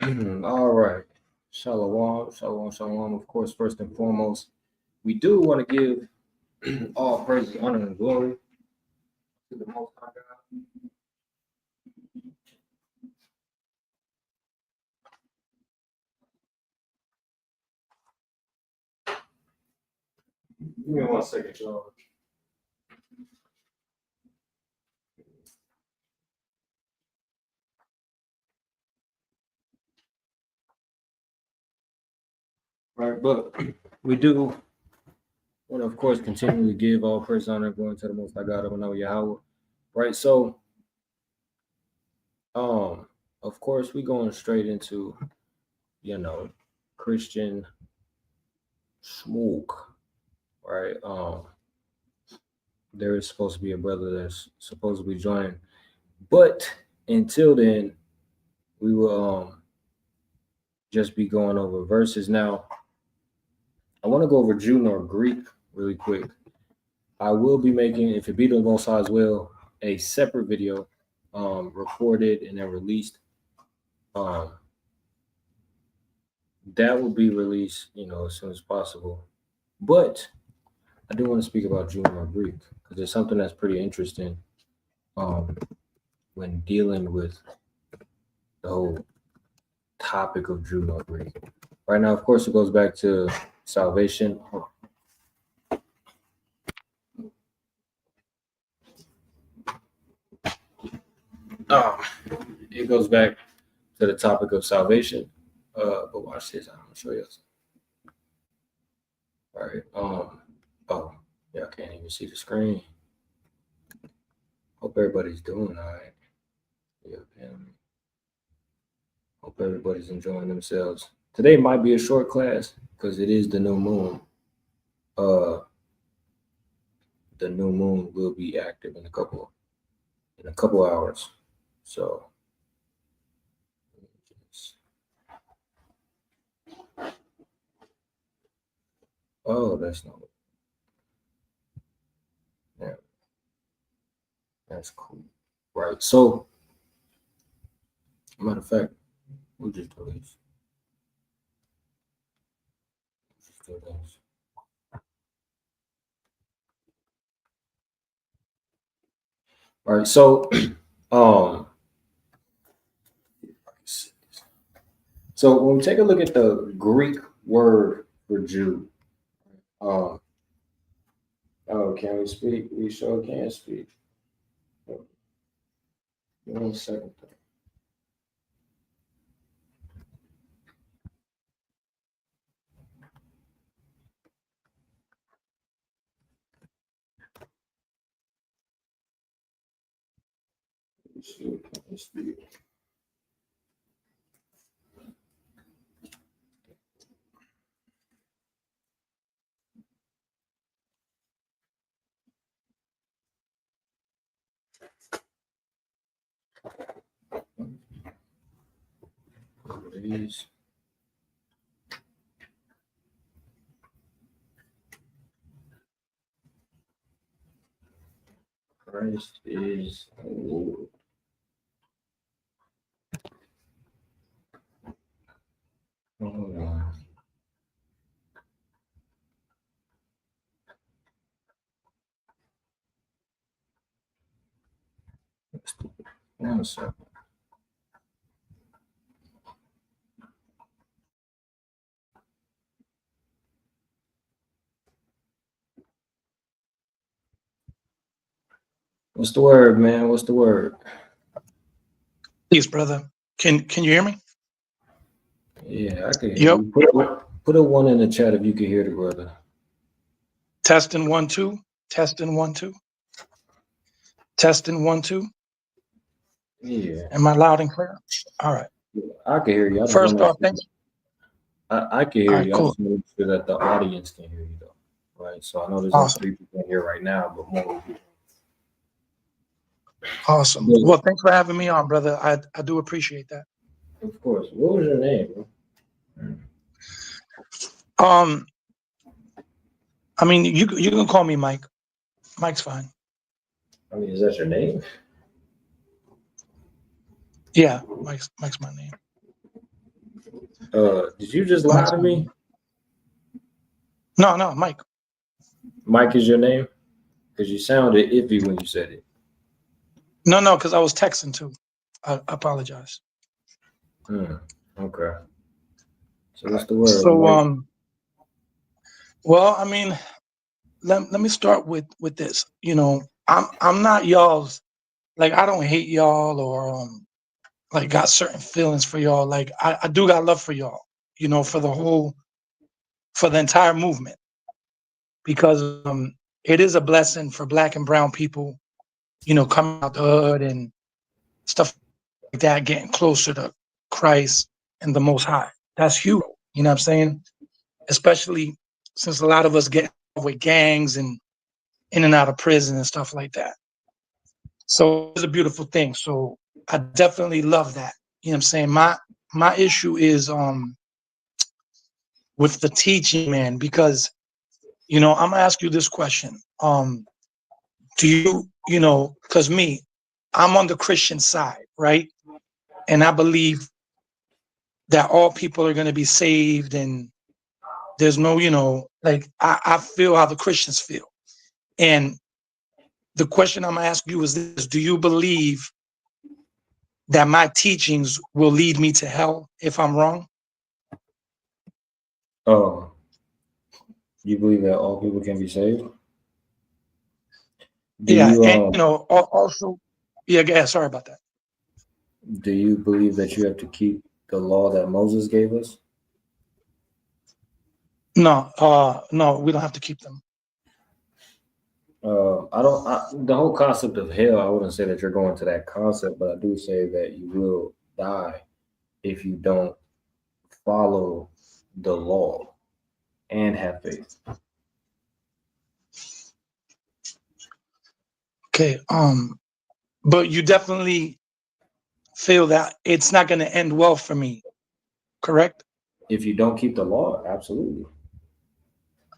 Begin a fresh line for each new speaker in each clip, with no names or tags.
All right. Shalom, shalom, shalom. Of course, first and foremost, we do want to give all praise, honor, and glory to the Most High God. Give me 1 second, y'all. Right, but we do want to, of course, continue to give all praise, honor, and glory to the Most High God of Yahweh. Right, so, of course, we going straight into, Christian smoke, right? There is supposed to be a brother that's supposed to be joining, but until then, we will just be going over verses. Now, I want to go over Jew nor Greek really quick. I will be making, if it be the Most High's will, a separate video recorded and then released. That will be released, as soon as possible. But I do want to speak about Jew nor Greek because it's something that's pretty interesting when dealing with the whole topic of Jew nor Greek. Right now, of course, it goes back to salvation. It goes back to the topic of salvation. But watch this. I'm gonna show you something. All right. Oh, yeah, I can't even see the screen. Hope everybody's doing all right. Yeah, hope everybody's enjoying themselves. Today might be a short class because it is the new moon. The new moon will be active in a couple hours. So that's not it. Yeah. That's cool. Right. So matter of fact, we'll just do this. All right, so so when we take a look at the Greek word for Jew, oh, can we speak? We sure can speak. 1 second. Please. Christ is Lord. Hold on. One second. What's the word, man? What's the word?
Please, brother. Can you hear me?
Yeah, I can hear you. Put a 1 in the chat if you can hear the brother.
Testing 1 2. Testing 1 2. Testing 1 2.
Yeah.
Am I loud and clear? All right.
I can hear you.
First off, thanks.
I can hear you.
Cool.
I just want to make sure that the audience can hear you, though. Right. So I know there's
awesome.
only 3 people here right now, but more.
Awesome. Well, thanks for having me on, brother. I do appreciate that.
Of course. What was your name, bro?
I mean, you can call me Mike. Mike's fine.
I mean, is that your name?
Yeah, Mike's my name.
Did you just lie to me?
No, Mike.
Mike is your name? Because you sounded iffy when you said it.
No, because I was texting too. I apologize.
Okay. So what's the word,
So
Mike?
well, I mean, let me start with this. You know, I'm not y'all's, like, I don't hate y'all or like got certain feelings for y'all. Like I do got love for y'all, you know, for the entire movement, because it is a blessing for Black and brown people, you know, coming out the hood and stuff like that, getting closer to Christ and the Most High. That's huge. You know what I'm saying? Especially since a lot of us get with gangs and in and out of prison and stuff like that. So it's a beautiful thing. So I definitely love that. You know what I'm saying? My issue is with the teaching, man, because you know, I'm gonna ask you this question. Do you know, because me, I'm on the Christian side, right? And I believe that all people are gonna be saved and there's no, you know, like I feel how the Christians feel. And the question I'm gonna ask you is this: do you believe that my teachings will lead me to hell if I'm wrong?
Oh, you believe that all people can be saved? Do
Yeah,
you
and you know, also, yeah, sorry about that.
do you believe that you have to keep the law that Moses gave us?
No, we don't have to keep them.
I don't. The whole concept of hell, I wouldn't say that you're going to that concept, but I do say that you will die if you don't follow the law and have faith.
Okay, but you definitely feel that it's not going to end well for me, correct?
If you don't keep the law, absolutely.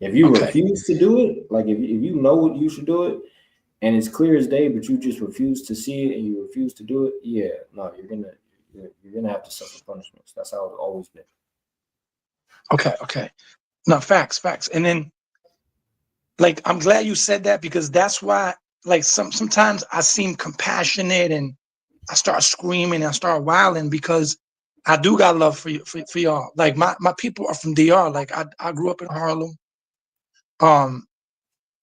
If you
Okay,
refuse to do it, like if you know what you should do it, and it's clear as day, but you just refuse to see it and you refuse to do it, yeah, no, you're gonna have to suffer punishments. That's how it's always been.
okay. No, facts. And then, like, I'm glad you said that, because that's why, like, sometimes I seem compassionate and I start screaming and I start wilding because I do got love for y'all. Like my people are from DR. Like I grew up in Harlem. Um,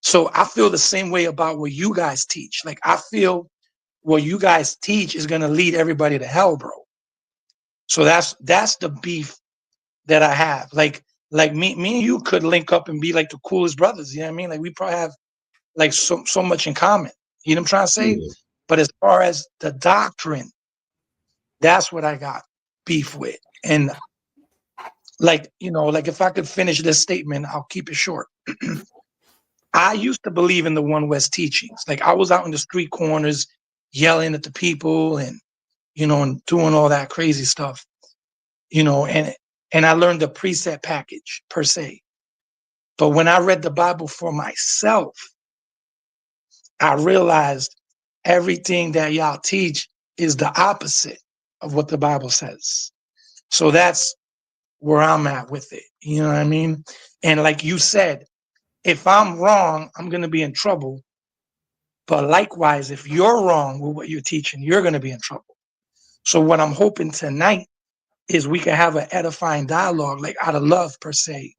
so I feel the same way about what you guys teach. Like I feel what you guys teach is gonna lead everybody to hell, bro. So that's the beef that I have. Like me and you could link up and be like the coolest brothers. You know what I mean? Like we probably have like so much in common. You know what I'm trying to say?
Yeah.
But as far as the doctrine, that's what I got beef with. And like, you know, like if I could finish this statement, I'll keep it short. I used to believe in the One West teachings. Like I was out in the street corners yelling at the people and, you know, and doing all that crazy stuff, you know, and I learned the precept package per se. But when I read the Bible for myself, I realized everything that y'all teach is the opposite of what the Bible says. So that's where I'm at with it. You know what I mean? And like you said, if I'm wrong, I'm going to be in trouble. But likewise, if you're wrong with what you're teaching, you're going to be in trouble. So what I'm hoping tonight is we can have an edifying dialogue, like out of love per se.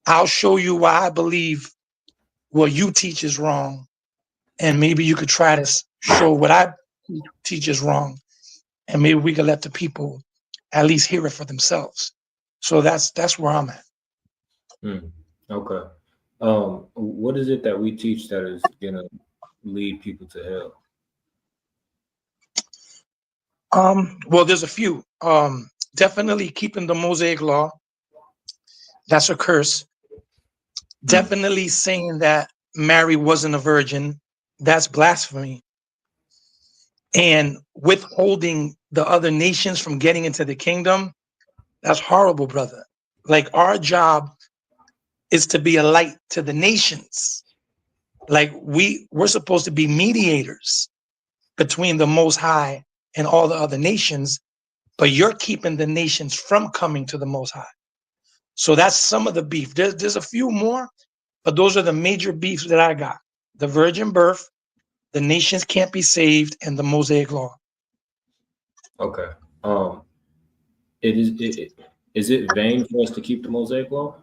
I'll show you why I believe what you teach is wrong, and maybe you could try to show what I teach is wrong, and maybe we can let the people at least hear it for themselves. So that's where I'm at.
Hmm. Okay. What is it that we teach that is gonna lead people to hell?
Well, there's a few. Definitely keeping the Mosaic law. That's a curse.
Hmm.
Definitely saying that Mary wasn't a virgin. That's blasphemy. And withholding the other nations from getting into the kingdom. That's horrible, brother. Like our job is to be a light to the nations. Like we're supposed to be mediators between the Most High and all the other nations. but you're keeping the nations from coming to the Most High. So that's some of the beef. There's a few more, but those are the major beefs that I got: the virgin birth, the nations can't be saved, and the Mosaic law.
Okay. Is it vain for us to keep the Mosaic law?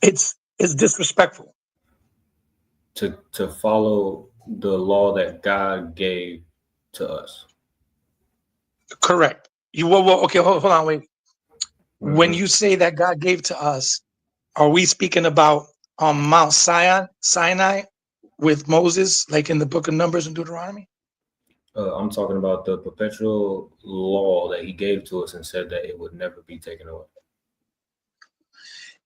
It's disrespectful.
To follow the law that God gave to us.
Correct. Well, okay, hold on, wait. When
Mm-hmm.
you say that God gave to us, are we speaking about Mount Sinai with Moses, like in the book of Numbers and Deuteronomy?
I'm talking about the perpetual law that he gave to us and said that it would never be taken away.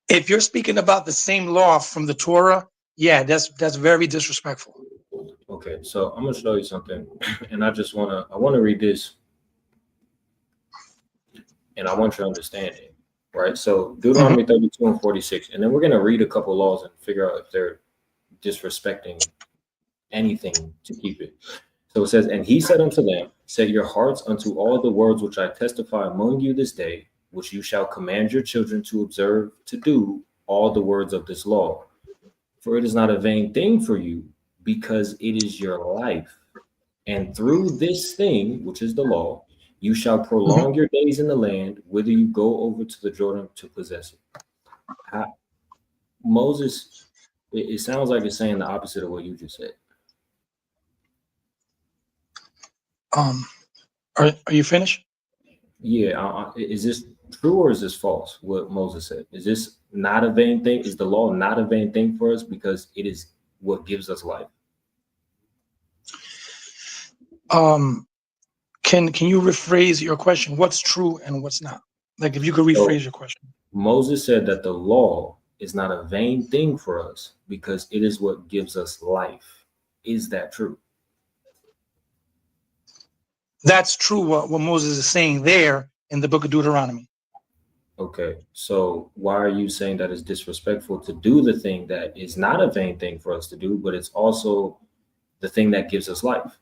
If you're speaking about the same law from the Torah, yeah, that's very disrespectful.
Okay, so I'm gonna show you something, and I want to read this, and I want your understanding, right? So Deuteronomy 32 and 46, and then we're gonna read a couple laws and figure out if they're disrespecting anything to keep it. So it says, and he said unto them, set your hearts unto all the words which I testify among you this day, which you shall command your children to observe to do all the words of this law. For it is not a vain thing for you, because it is your life. And through this thing, which is the law, you shall prolong your days in the land, whither you go over to the Jordan to possess it. Moses, it sounds like it's saying the opposite of what you just said.
Are you finished?
Yeah, is this true or is this false? What Moses said, is this not a vain thing? Is the law not a vain thing for us because it is what gives us life?
Can you rephrase your question? What's true and what's not? Like, if you could rephrase your question.
Moses said that the law is not a vain thing for us because it is what gives us life. Is that true?
That's true. What Moses is saying there in the book of Deuteronomy.
Okay, so why are you saying that it's disrespectful to do the thing that is not a vain thing for us to do, but it's also the thing that gives us life?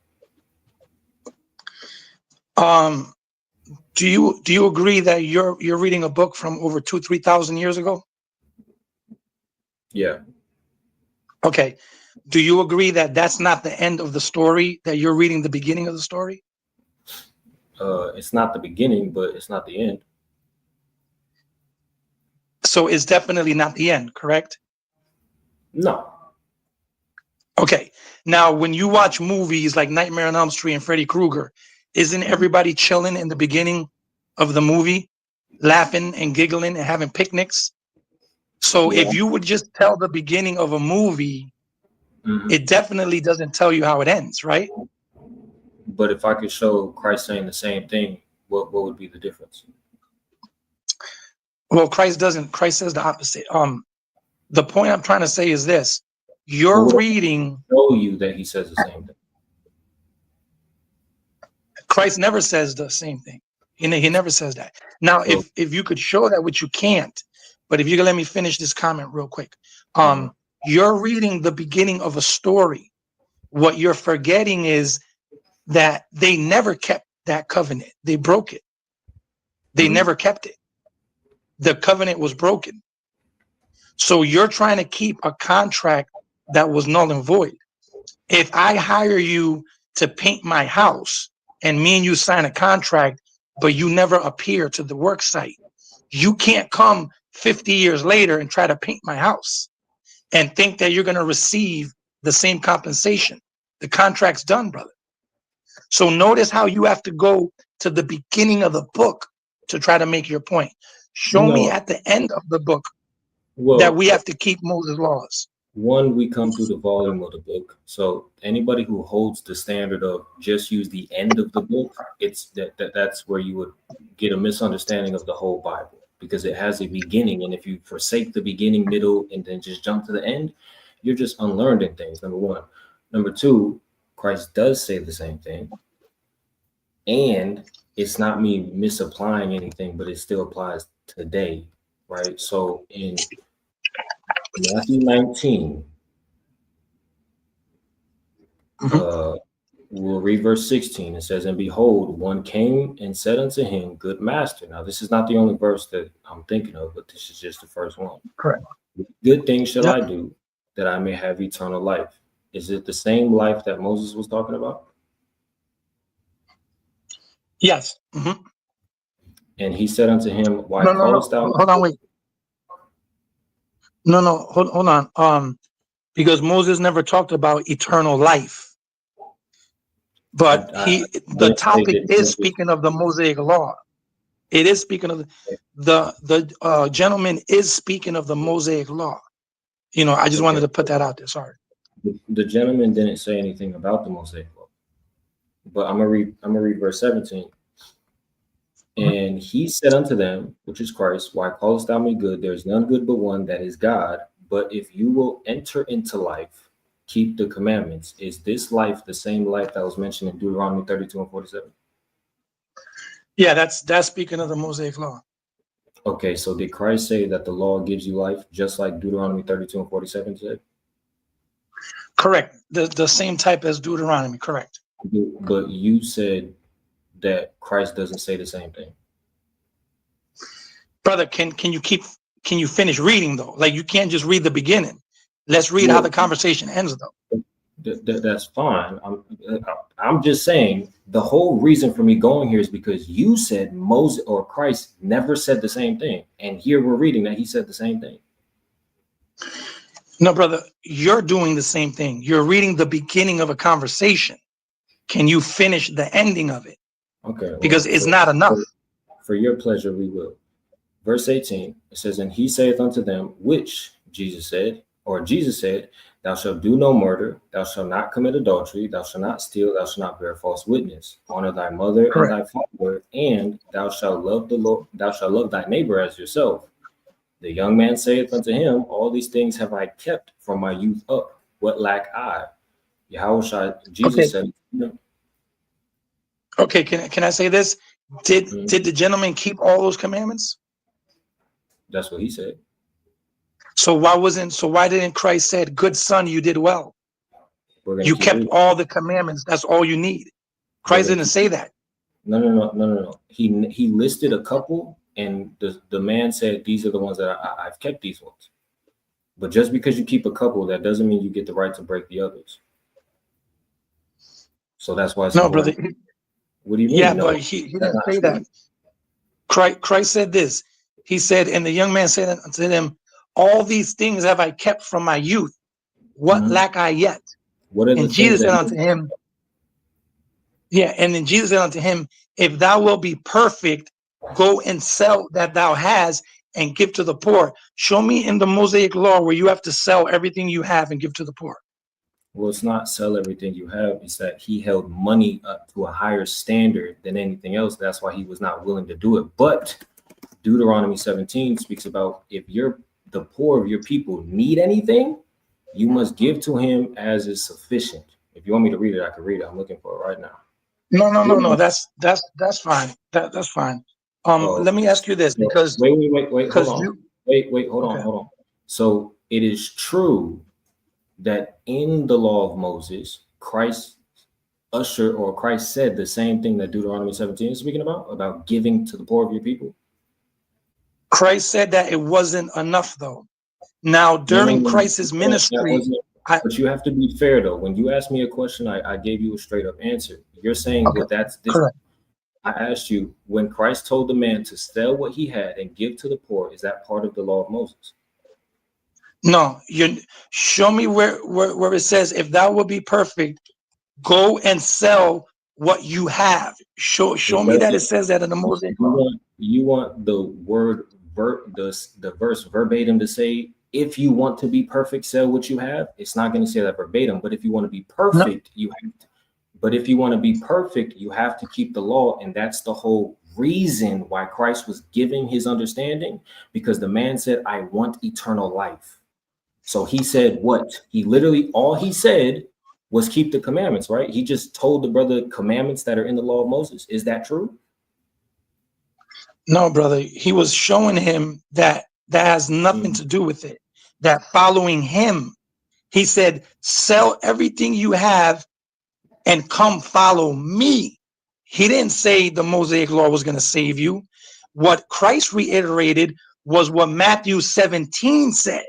Do you agree that you're reading a book from over 2,000-3,000 years ago?
Yeah.
Okay. Do you agree that that's not the end of the story, that you're reading the beginning of the story?
It's not the beginning, but it's not the end.
So it's definitely not the end, correct?
No.
Okay. Now, when you watch movies like Nightmare on Elm Street and Freddy Krueger, isn't everybody chilling in the beginning of the movie, laughing and giggling and having picnics? So
Yeah.
if you would just tell the beginning of a movie, it definitely doesn't tell you how it ends, right?
But if I could show Christ saying the same thing, what would be the difference?
Well, Christ doesn't. Christ says the opposite. The point I'm trying to say is this: you're reading.
Show you that he says the same thing.
Christ never says the same thing. He never says that. Now,
So,
if you could show that, which you can't, but if you could let me finish this comment real quick. You're reading the beginning of a story. What you're forgetting is that they never kept that covenant. They broke it. They never kept it. The covenant was broken. So you're trying to keep a contract that was null and void. If I hire you to paint my house and me and you sign a contract, but you never appear to the work site, you can't come 50 years later and try to paint my house and think that you're going to receive the same compensation. The contract's done, brother. So notice how you have to go to the beginning of the book to try to make your point. Show me at the end of the book that we have to keep Moses' laws.
One, we come through the volume of the book. So anybody who holds the standard of just use the end of the book, it's that's where you would get a misunderstanding of the whole Bible, because it has a beginning. And if you forsake the beginning, middle, and then just jump to the end, you're just unlearned in things, number one. Number two, Christ does say the same thing. And it's not me misapplying anything, but it still applies today, right? So in Matthew 19, We'll read verse 16. It says, "And behold, one came and said unto him, Good master." Now, this is not the only verse that I'm thinking of, but this is just the first one.
Correct.
"Good things shall
Yep.
I do, that I may have eternal life." Is it the same life that Moses was talking about?
Yes. Mm-hmm.
And he said unto him, Why
No, no,
callest
no.
thou me?
Hold on, wait. No. Hold on. Because Moses never talked about eternal life, but
I
the
didn't say
topic
that
is
Moses.
speaking of the Mosaic law. It is speaking of the gentleman is speaking of the Mosaic law. I just wanted
Okay,
to put that out there. Sorry.
the gentleman didn't say anything about the Mosaic law, but I'm gonna read verse 17.
Mhm.
And he said unto them, which is Christ, Why callest thou me good? There is none good but one, that is God. But if you will enter into life, keep the commandments. Is this life the same life that was mentioned in Deuteronomy 32 and 47?
Yeah, that's speaking of the Mosaic law.
Okay, so did Christ say that the law gives you life, just like Deuteronomy 32 and 47 said?
Correct. The same type as Deuteronomy. Correct.
But you said that Christ doesn't say the same thing.
Brother, can you finish reading though? Like you can't just read the beginning. Let's read how the
Well,
conversation ends though.
that's fine. I'm just saying the whole reason for me going here is because you said Moses or Christ never said the same thing, and here we're reading that he said the same thing.
No, brother, you're doing the same thing. You're reading the beginning of a conversation. Can you finish the ending of it?
Okay,
Because
well,
it's not enough.
for your pleasure, we will. Verse 18, it says, "And he saith unto them, which Jesus said, Thou shalt do no murder, thou shalt not commit adultery, thou shalt not steal, thou shalt not bear false witness. Honor thy mother and
Correct.
thy father, and thou shalt love the Lord, thou shalt love thy neighbor as yourself. The young man saith unto him, All these things have I kept from my youth up. What lack I?
Okay.
Jesus said,
Okay. Can I say this? Did the gentleman keep all those commandments?
That's what he said.
So why didn't Christ said, Good son, you did well.
We're going
You
to keep
kept
reading.
all the commandments. That's all you need.
We're
Christ
going to
didn't
keep
say that.
No. He listed a couple, and the man said, These are the ones that I've kept these ones. But just because you keep a couple, that doesn't mean you get the right to break the others. So that's why it's
No, brother.
important. What do you
Yeah,
mean?
but
No,
he
that's
didn't
not
say
true.
that. Christ said this. He said, and the young man said unto them, All these things have I kept from my youth. What
Mhm.
lack I yet?
What are the
And
things
Jesus
that
said unto him, Yeah, and then Jesus said unto him, If thou wilt be perfect, go and sell that thou hast and give to the poor. Show me in the Mosaic law where you have to sell everything you have and give to the poor.
Well, it's not sell everything you have. It's that he held money up to a higher standard than anything else. That's why he was not willing to do it. But Deuteronomy 17 speaks about if the poor of your people need anything, you must give to him as is sufficient. If you want me to read it, I can read it. I'm looking for it right now.
No. That's fine. That's fine.
Oh,
Let me ask you this
so
because
wait, hold on.
you
Wait,
okay.
hold on. So it is true that in the law of Moses, Christ said the same thing that Deuteronomy 17 is speaking about giving to the poor of your people.
Christ said that it wasn't enough though. Now during Christ's
That
ministry,
wasn't.
I
But you have to be fair though. When you asked me a question, I gave you a straight up answer. You're saying,
okay,
well, that's this.
correct.
I asked you, when Christ told the man to sell what he had and give to the poor, is that part of the law of Moses?
No, you show me where it says, if thou will be perfect, go and sell what you have. Show
It
me that it
doesn't.
says that in the Mosaic law.
You want the word the verse verbatim to say, if you want to be perfect, sell what you have. It's not going to say that verbatim, but if you want to be
No,
perfect, you have to. But if you want to be perfect, you have to keep the law, and that's the whole reason why Christ was giving his understanding, because the man said, I want eternal life. So he said what? He literally, all he said was keep the commandments, right? He just told the brother commandments that are in the law of Moses. Is that true?
no, brother. He was showing him that that has nothing to do with it. That following him, he said, sell everything you have and come follow me. He didn't say the Mosaic law was going to save you. What Christ reiterated was what Matthew 17 said,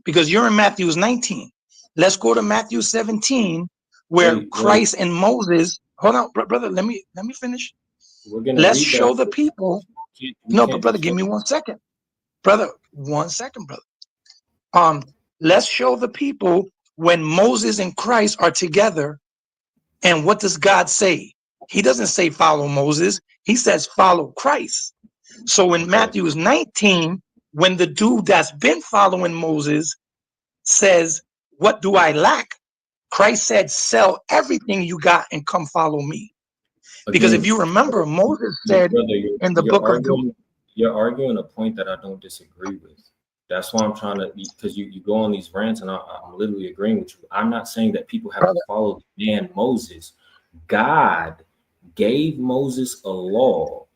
because you're in Matthew 19. Let's go to Matthew 17, where
Wait.
Christ and Moses. Hold on, brother. Let me finish.
We're gonna
Let's
read that.
show the people.
We
No, but
can't
brother,
just
give me 1 second. Brother, 1 second, brother. Let's show the people when Moses and Christ are together. And what does God say? He doesn't say follow Moses. He says follow Christ. So in Matthew's 19, when the dude that's been following Moses says, what do I lack? Christ said, sell everything you got and come follow me. Because if you remember, Moses said
brother,
in the book of
you're arguing a point that I don't disagree with. That's why I'm trying to, because you go on these rants and I'm literally agreeing with you. I'm not saying that people have to follow the man Moses. God gave Moses a law.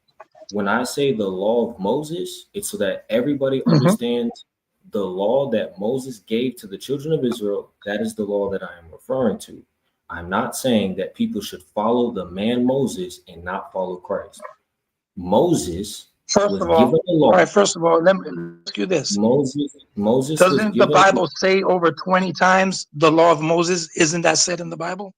When I say the law of Moses, it's so that everybody understands the law that Moses gave to the children of Israel. That is the law that I am referring to. I'm not saying that people should follow the man Moses and not follow Christ. Moses was given a law.
All right, first of all, let me ask you this.
Moses was
Doesn't the
given.
Bible say over 20 times the law of Moses? Isn't that said in the Bible?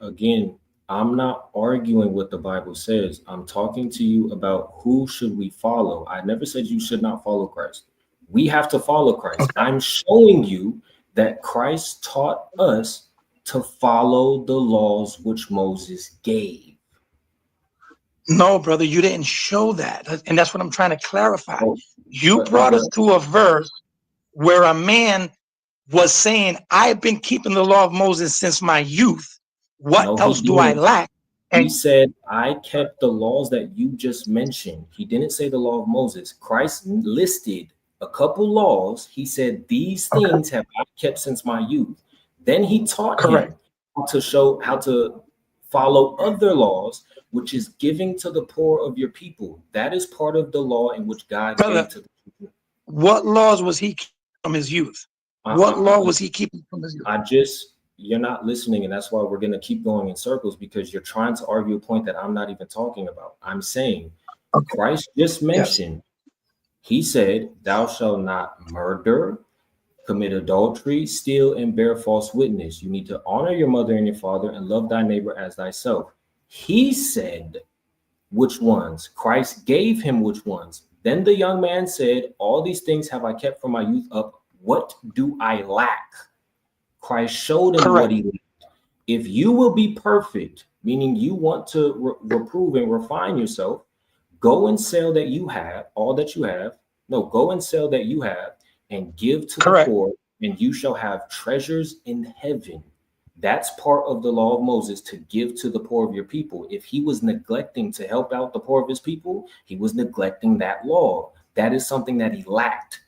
Again, I'm not arguing what the Bible says. I'm talking to you about who should we follow. I never said you should not follow Christ. We have to follow Christ. Okay. I'm showing you that Christ taught us to follow the laws which Moses gave.
No, brother, you didn't show that. And that's what I'm trying to clarify. You brought us to a verse where a man was saying, I've been keeping the law of Moses since my youth. What else do I lack?
And he said, I kept the laws that you just mentioned. He didn't say the law of Moses. Christ listed a couple laws. He said, these things have I kept since my youth. Then he taught him how to follow other laws, which is giving to the poor of your people. That is part of the law in which God gave to the people.
What laws was he keeping from his youth? What law was he keeping from his youth?
You're not listening, and that's why we're going to keep going in circles, because you're trying to argue a point that I'm not even talking about. I'm saying Christ just mentioned, he said, thou shalt not murder, commit adultery, steal, and bear false witness. You need to honor your mother and your father and love thy neighbor as thyself. He said which ones. Christ gave him which ones. Then the young man said, all these things have I kept from my youth up. What do I lack? Christ showed him what he lacked. If you will be perfect, meaning you want to reprove and refine yourself, go and sell that you have, all that you have. No, go and sell that you have and give to the poor, and you shall have treasures in heaven. That's part of the law of Moses, to give to the poor of your people. If he was neglecting to help out the poor of his people, he was neglecting that law. That is something that he lacked.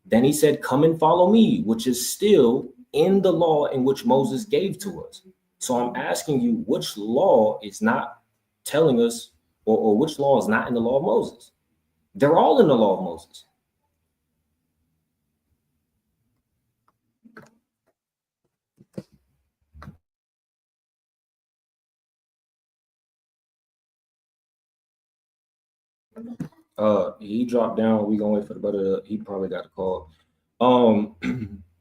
Then he said, come and follow me, which is still in the law in which Moses gave to us. So I'm asking you, which law is not telling us, or which law is not in the law of Moses? They're all in the law of Moses. He dropped down. We gonna wait for the brother. He probably got a call.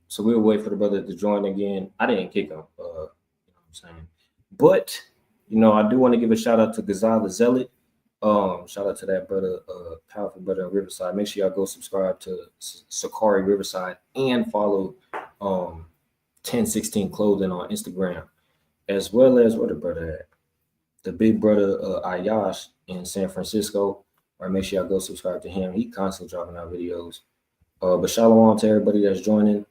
So we'll wait for the brother to join again. I didn't kick him. You know what I'm saying? But I do want to give a shout out to Gazal the Zealot. Shout out to that brother, powerful brother in Riverside. Make sure y'all go subscribe to Sakari Riverside and follow 1016 Clothing on Instagram, as well as where the brother at? The big brother Ayash in San Francisco. Or make sure y'all go subscribe to him. He constantly dropping out videos. But shalom to everybody that's joining.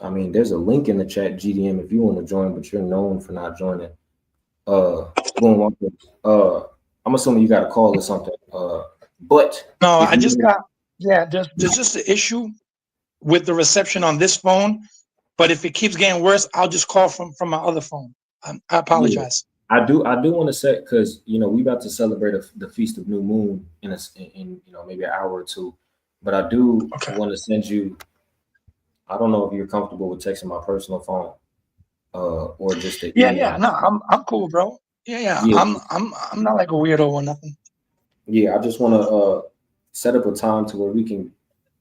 There's a link in the chat, GDM, if you want to join, but you're known for not joining. I'm assuming you got a call or something. But
no, I just got there's just an issue with the reception on this phone. But if it keeps getting worse, I'll just call from my other phone. I apologize.
I do want to say, because we about to celebrate the Feast of New Moon in maybe an hour or two, but I do want to send you. I don't know if you're comfortable with texting my personal phone. or just the
Yeah, yeah.
email.
No, I'm cool, bro. Yeah, yeah.
Yeah,
I'm not like a weirdo or nothing.
yeah. I just want to set up a time to where we can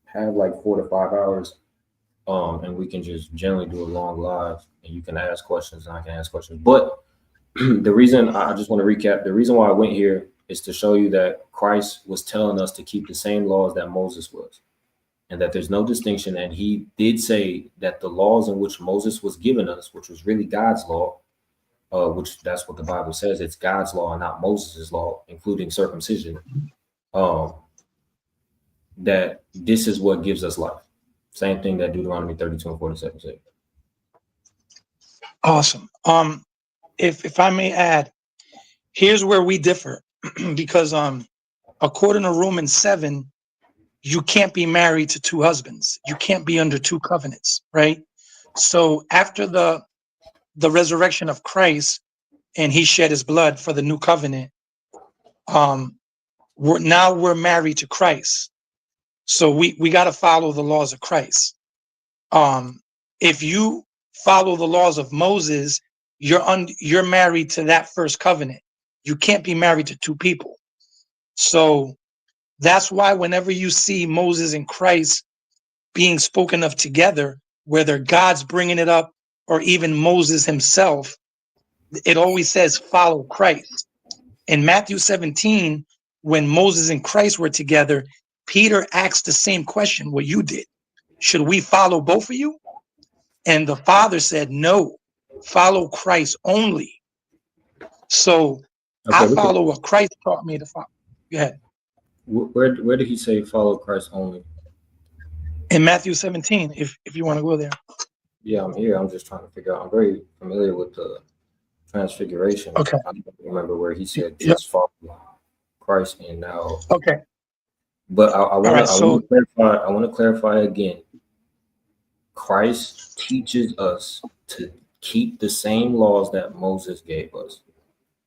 have like 4 to 5 hours, and we can just generally do a long live, and you can ask questions, and I can ask questions. But the reason I just want to recap, the reason why I went here is to show you that Christ was telling us to keep the same laws that Moses was, and that there's no distinction. And he did say that the laws in which Moses was giving us, which was really God's law, which that's what the Bible says, it's God's law and not Moses' law, including circumcision, um, that this is what gives us life. Same thing that Deuteronomy 32 and 47 say.
Awesome. If I may add, here's where we differ, because according to Romans 7, you can't be married to two husbands. You can't be under two covenants, right? So after the resurrection of Christ and he shed his blood for the new covenant, we're married to Christ. So we got to follow the laws of Christ. If you follow the laws of Moses, you're married to that first covenant. You can't be married to two people. So that's why whenever you see Moses and Christ being spoken of together, whether God's bringing it up or even Moses himself, it always says follow Christ. In Matthew 17, when Moses and Christ were together, Peter asked the same question, what you did. Should we follow both of you? And the Father said, no, follow Christ only. So I
Okay,
follow what Christ taught me to follow. Go ahead.
where did he say follow Christ only?
In Matthew 17, if you want to go there.
Yeah, I'm here. I'm just trying to figure out. I'm very familiar with the transfiguration.
Okay.
I don't remember where he said
Yep.
just follow Christ and now.
Okay.
But I want
right,
to clarify. I want to clarify again. Christ teaches us to keep the same laws that Moses gave us.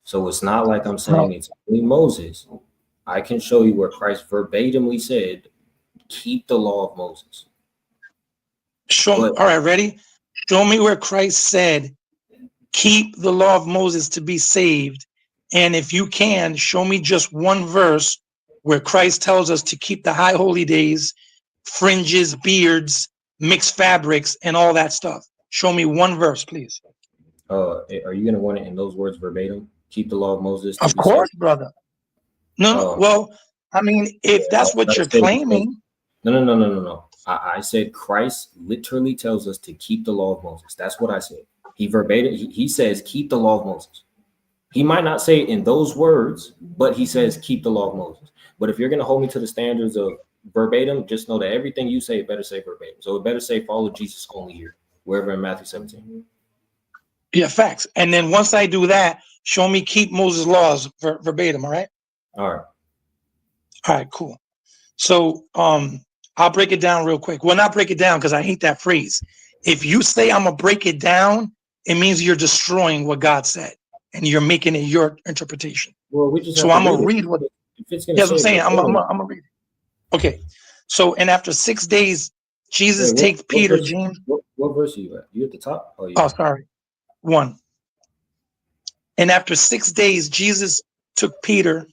So it's not like I'm saying it's only Moses. I can show you where Christ verbatimly said, "Keep the law of Moses."
All right, ready? Show me where Christ said, keep the law of Moses to be saved. And if you can, show me just one verse where Christ tells us to keep the high holy days, fringes, beards, mixed fabrics, and all that stuff. Show me one verse, please.
Are you going to want it in those words verbatim? Keep the law of Moses to
Of
be saved.
course, brother. No,
Um,
well, I mean, if that's what you're claiming.
No. I said Christ literally tells us to keep the law of Moses. That's what I said. He verbatim, he says, keep the law of Moses. He might not say it in those words, but he says, keep the law of Moses. But if you're going to hold me to the standards of verbatim, just know that everything you say, it better say verbatim. So it better say follow Jesus only here, wherever in Matthew 17.
Yeah, facts. And then once I do that, show me keep Moses' laws verbatim, all right?
All right.
All right, cool. So I'll break it down real quick. Well, not break it down because I hate that phrase. If you say I'm gonna break it down, it means you're destroying what God said and you're making it your interpretation.
Well, we just
so I'm gonna read what.
If it's gonna
Yes, I'm
say
saying I'm
verbatim,
gonna read it. Okay. So and after 6 days, Jesus
wait,
takes
what
Peter,
verse?
James.
What verse are you at? You at the top? Oh, yeah.
Oh, sorry. 1. And after 6 days, Jesus took Peter,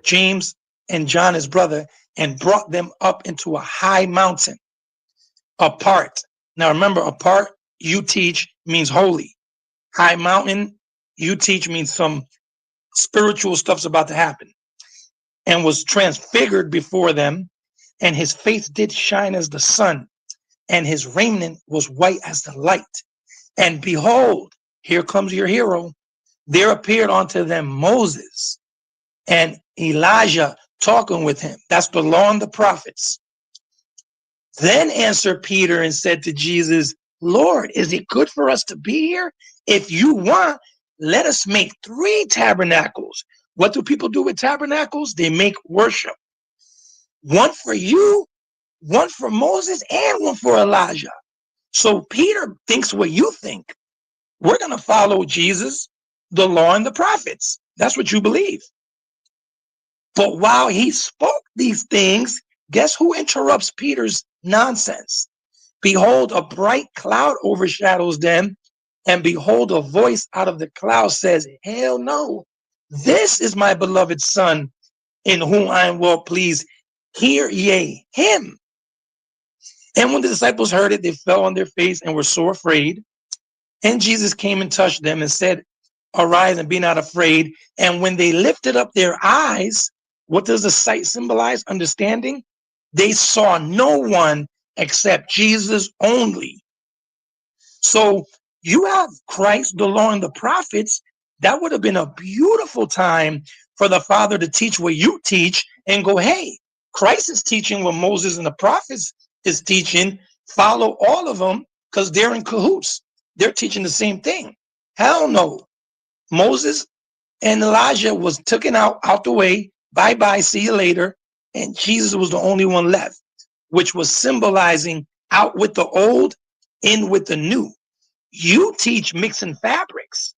James, and John, his brother, and brought them up into a high mountain apart. Now remember, apart, you teach means holy. High mountain, you teach means some spiritual stuff's about to happen. And was transfigured before them, and his face did shine as the sun, and his raiment was white as the light. And behold, here comes your hero. There appeared unto them Moses and Elijah talking with him. That's the law and the prophets. Then answered Peter and said to Jesus, Lord, is it good for us to be here? If you want, let us make 3 tabernacles. What do people do with tabernacles? They make worship. One for you, one for Moses, and one for Elijah. So Peter thinks what you think. We're going to follow Jesus, the law, and the prophets. That's what you believe. But while he spoke these things, guess who interrupts Peter's nonsense? Behold, a bright cloud overshadows them, And behold, a voice out of the cloud says, hell no, this is my beloved son in whom I am well pleased. Hear ye him. And when the disciples heard it, they fell on their face and were so afraid. And Jesus came and touched them and said, arise and be not afraid. And when they lifted up their eyes, what does the sight symbolize? Understanding. They saw no one except Jesus only. So you have Christ, the law, and the prophets. That would have been a beautiful time for the Father to teach what you teach and go, hey, Christ is teaching what Moses and the prophets is teaching. Follow all of them because they're in cahoots. They're teaching the same thing. Hell no. Moses and Elijah was taken out the way. Bye-bye, see you later. And Jesus was the only one left, which was symbolizing out with the old, in with the new. You teach mixing fabrics.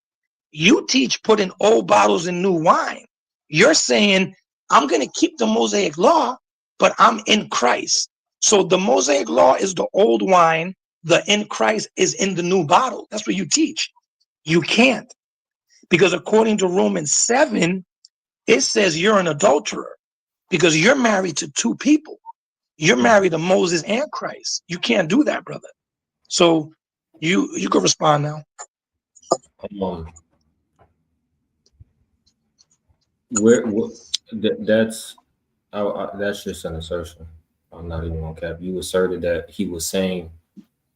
You teach putting old bottles in new wine. You're saying, I'm going to keep the Mosaic law, but I'm in Christ. So the Mosaic law is the old wine. The in Christ is in the new bottle. That's what you teach. You can't. Because according to Romans 7, it says you're an adulterer because you're married to two people. You're married to Moses and Christ. You can't do that, brother. So you can respond now.
That's just an assertion. I'm not even on cap. You asserted that he was saying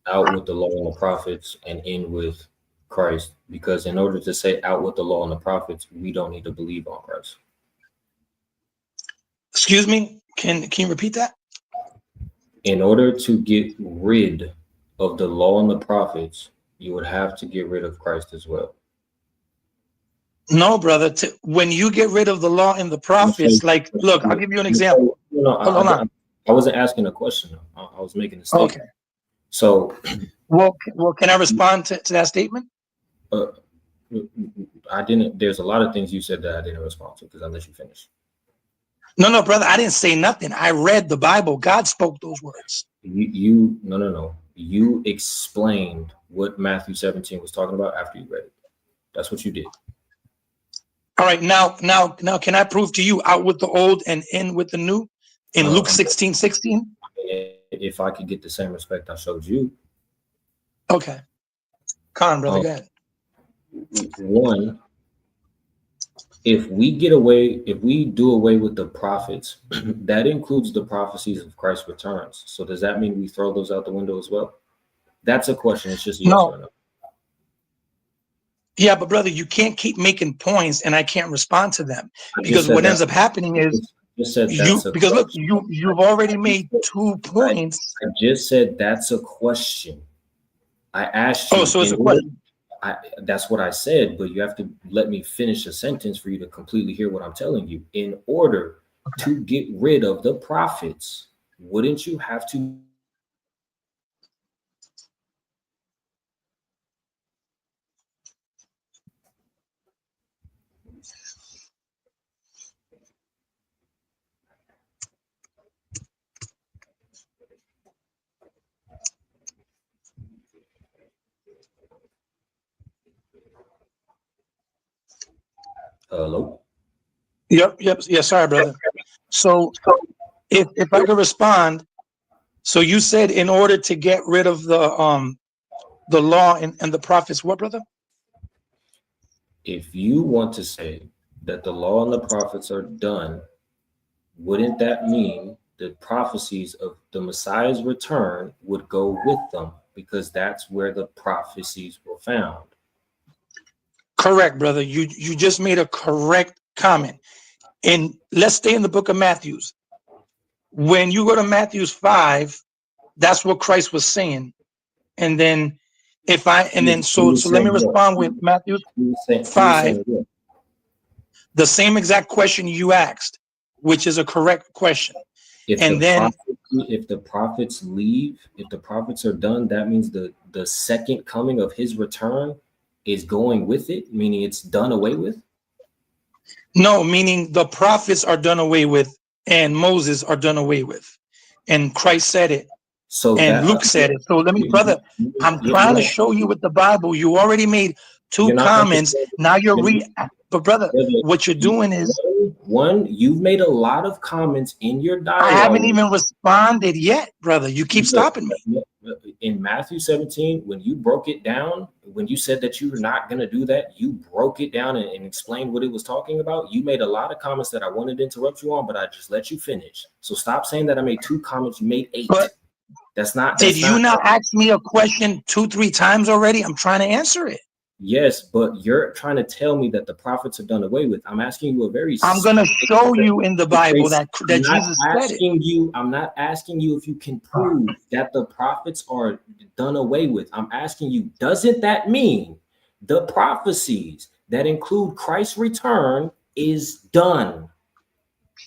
out with the law and the prophets and in with Christ, because in order to say out with the law and the prophets, we don't need to believe on Christ.
Excuse me, can you repeat that?
In order to get rid of the law and the prophets, you would have to get rid of Christ as well.
No, brother. When you get rid of the law and the prophets, like, look, I'll give you an example.
No, hold on. I wasn't asking a question. I was making a statement.
Okay.
So,
well, can I respond to that statement?
I didn't. There's a lot of things you said that I didn't respond to because I let you finish.
No, brother. I didn't say nothing. I read the Bible. God spoke those words.
No. You explained what Matthew 17 was talking about after you read it. That's what you did.
All right. Now, can I prove to you out with the old and in with the new in Luke 16:16?
If I could get the same respect I showed you.
Okay. Come on, brother. Go ahead.
One, if we do away with the prophets, that includes the prophecies of Christ's returns. So does that mean we throw those out the window as well? That's a question. It's just yes or no.
Yeah, but brother, you can't keep making points and I can't respond to them, because what ends up happening is look, you've already made 2 points.
I just said that's a question. I asked you.
Oh, so it's a question.
That's what I said, but you have to let me finish a sentence for you to completely hear what I'm telling you. In order to get rid of the prophets, wouldn't you have to? Hello?
Yep. Yeah, sorry, brother. So if I could respond, so you said in order to get rid of the law and the prophets, what, brother?
If you want to say that the law and the prophets are done, wouldn't that mean the prophecies of the Messiah's return would go with them, because that's where the prophecies were found?
Correct, brother. You just made a correct comment. And let's stay in the book of Matthew. When you go to Matthew 5, that's what Christ was saying. And then so let me respond with Matthew 5. The same exact question you asked, which is a correct question.
If the prophets leave, if the prophets are done, that means the second coming of his return is going with it, meaning it's done away with?
No, meaning the prophets are done away with and Moses are done away with. And Christ said it.
So
And
that
Luke said it. So let me, brother, I'm trying to show you with the Bible. You already made two
you're not
comments. Now but brother,
brother,
what you're doing is
one, you've made a lot of comments in your
I
dialogue.
haven't even responded yet, brother. You keep stopping me.
In Matthew 17, when you broke it down, when you said that you were not going to do that, you broke it down and explained what it was talking about. You made a lot of comments that I wanted to interrupt you on, but I just let you finish. So stop saying that I made 2 comments. You made 8.
But did you not ask me a question 2-3 times already? I'm trying to answer it.
Yes, but you're trying to tell me that the prophets are done away with. I'm asking you a very.
I'm going to show you in the Bible that Jesus said it.
I'm not asking you if you can prove that the prophets are done away with. I'm asking you, doesn't that mean the prophecies that include Christ's return is done?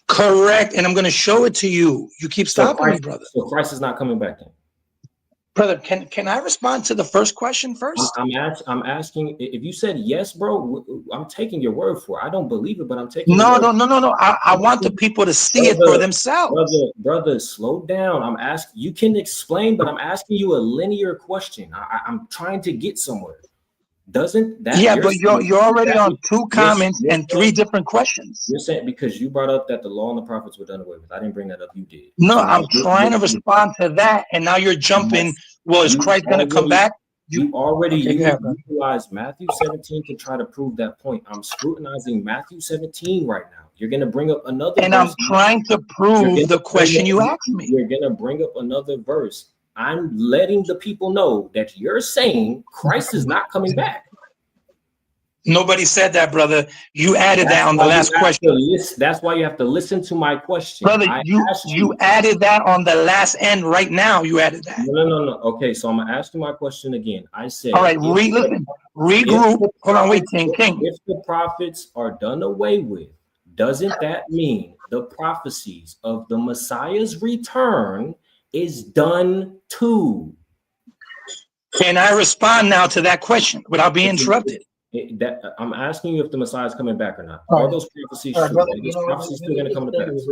Correct. And I'm going to show it to you. You keep stopping me, brother.
So Christ is not coming back then.
Brother, can I respond to the first question first?
I'm asking. If you said yes, bro, I'm taking your word for it. I don't believe it, but I'm taking
No.
your word.
No. I want the people to see it for themselves.
Brother, slow down. I'm asking. You can explain, but I'm asking you a linear question. I'm trying to get somewhere. Doesn't that?
Yeah, but you're already on 2 comments and 3 different questions.
You're saying because you brought up that the law and the prophets were done away with. I didn't bring that up. You did.
No, so I'm trying to respond to that, and now you're jumping. Well, is Christ going to come back?
You already utilized Matthew 17 to try to prove that point. I'm scrutinizing Matthew 17 right now. You're going to bring up another
and
verse.
I'm trying to prove the question you asked me.
You're going to bring up another verse. I'm letting the people know that you're saying Christ is not coming back.
Nobody said that, brother. You added that on the last question.
That's why you have to listen to my question.
Brother, you added that on the last end right now. You added that.
No. Okay, so I'm going to ask you my question again. I said,
all right, regroup. Hold on, wait, King.
If the prophets are done away with, doesn't that mean the prophecies of the Messiah's return is done too?
Can I respond now to that question without being interrupted?
I'm asking you if the Messiah is coming back or not. Are those prophecies true? Are those prophecies still going to come to pass?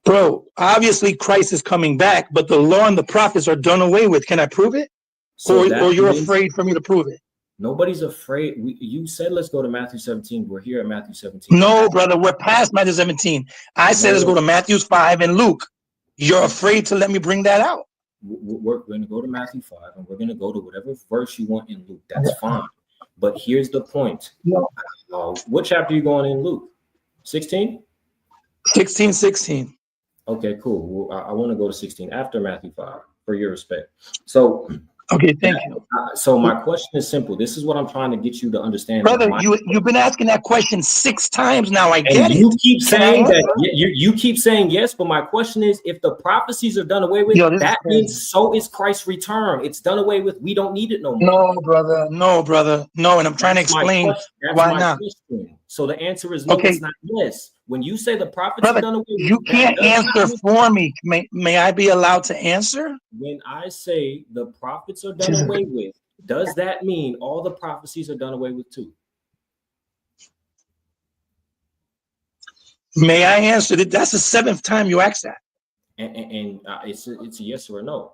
Bro, obviously Christ is coming back, but the law and the prophets are done away with. Can I prove it? So or you're afraid for me to prove it?
Nobody's afraid. You said let's go to Matthew 17. We're here at Matthew 17.
No, brother, we're past Matthew 17. I said let's go to Matthew 5 and Luke. You're afraid to let me bring that out.
We're going to go to Matthew 5 and we're going to go to whatever verse you want in Luke. That's fine. But here's the point. What chapter are you going in Luke? 16?
16.
Okay, cool. Well, I want to go to 16 after Matthew 5 for your respect. So,
okay, thank you.
So my question is simple. This is what I'm trying to get you to understand.
Brother, you've been asking that question 6 times now. I get it.
You keep saying that. You keep saying yes, but my question is, if the prophecies are done away with, that means so is Christ's return. It's done away with. We don't need it no more.
No, brother. No, and I'm trying to explain why not.
Question. So the answer is no. It's not yes. When you say the prophets are done away with,
you can't answer for me. May I be allowed to answer?
When I say the prophets are done away with, does that mean all the prophecies are done away with too?
May I answer that? That's the 7th time you asked that.
And it's a yes or a no.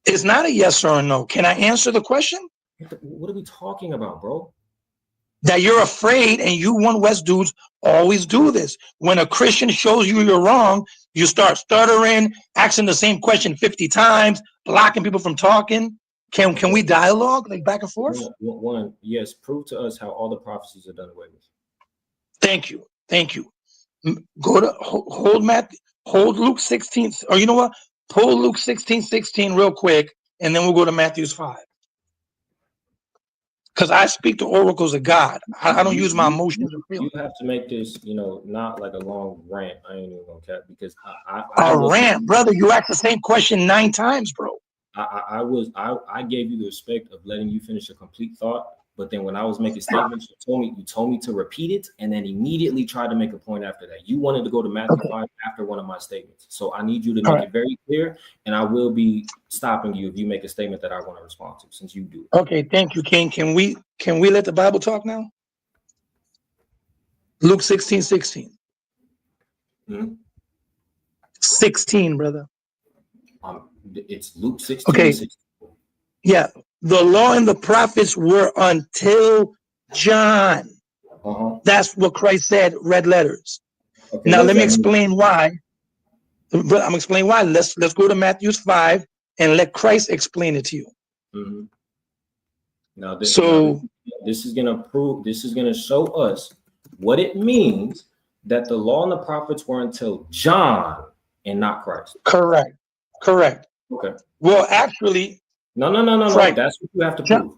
It's not a yes or a no. Can I answer the question?
What are we talking about, bro?
That you're afraid, and you One West dudes always do this. When a Christian shows you you're wrong, you start stuttering, asking the same question 50 times, blocking people from talking. Can we dialogue like back and forth?
One, yes, prove to us how all the prophecies are done away with.
Thank you. Go to hold Luke 16, or you know what? Pull Luke 16:16 real quick, and then we'll go to Matthew 5. Because I speak to oracles of God. I don't use my emotions or feelings.
You have to make this, not like a long rant. I ain't even gonna cap because
rant, brother. You asked the same question 9 times, bro.
I gave you the respect of letting you finish a complete thought, but then when I was making statements, you told me to repeat it, and then immediately tried to make a point after that. You wanted to go to Matthew 5 after one of my statements, so I need you to make it very clear, and I will be stopping you if you make a statement that I want to respond to, since you do.
Okay, thank you, King. Can we let the Bible talk now? Luke 16:16. 16, brother.
It's Luke 16
Okay.
and 16.
Yeah. The law and the prophets were until John. That's what Christ said, red letters.
Okay,
now
what
let
does
me
that mean?
explain why. But I'm explaining why. Let's go to Matthew 5 and let Christ explain it to you.
Mhm. Now,
So
this is gonna prove. This is gonna show us what it means that the law and the prophets were until John and not Christ.
correct.
Okay.
Well, actually,
No.
Christ,
That's what you have to
John,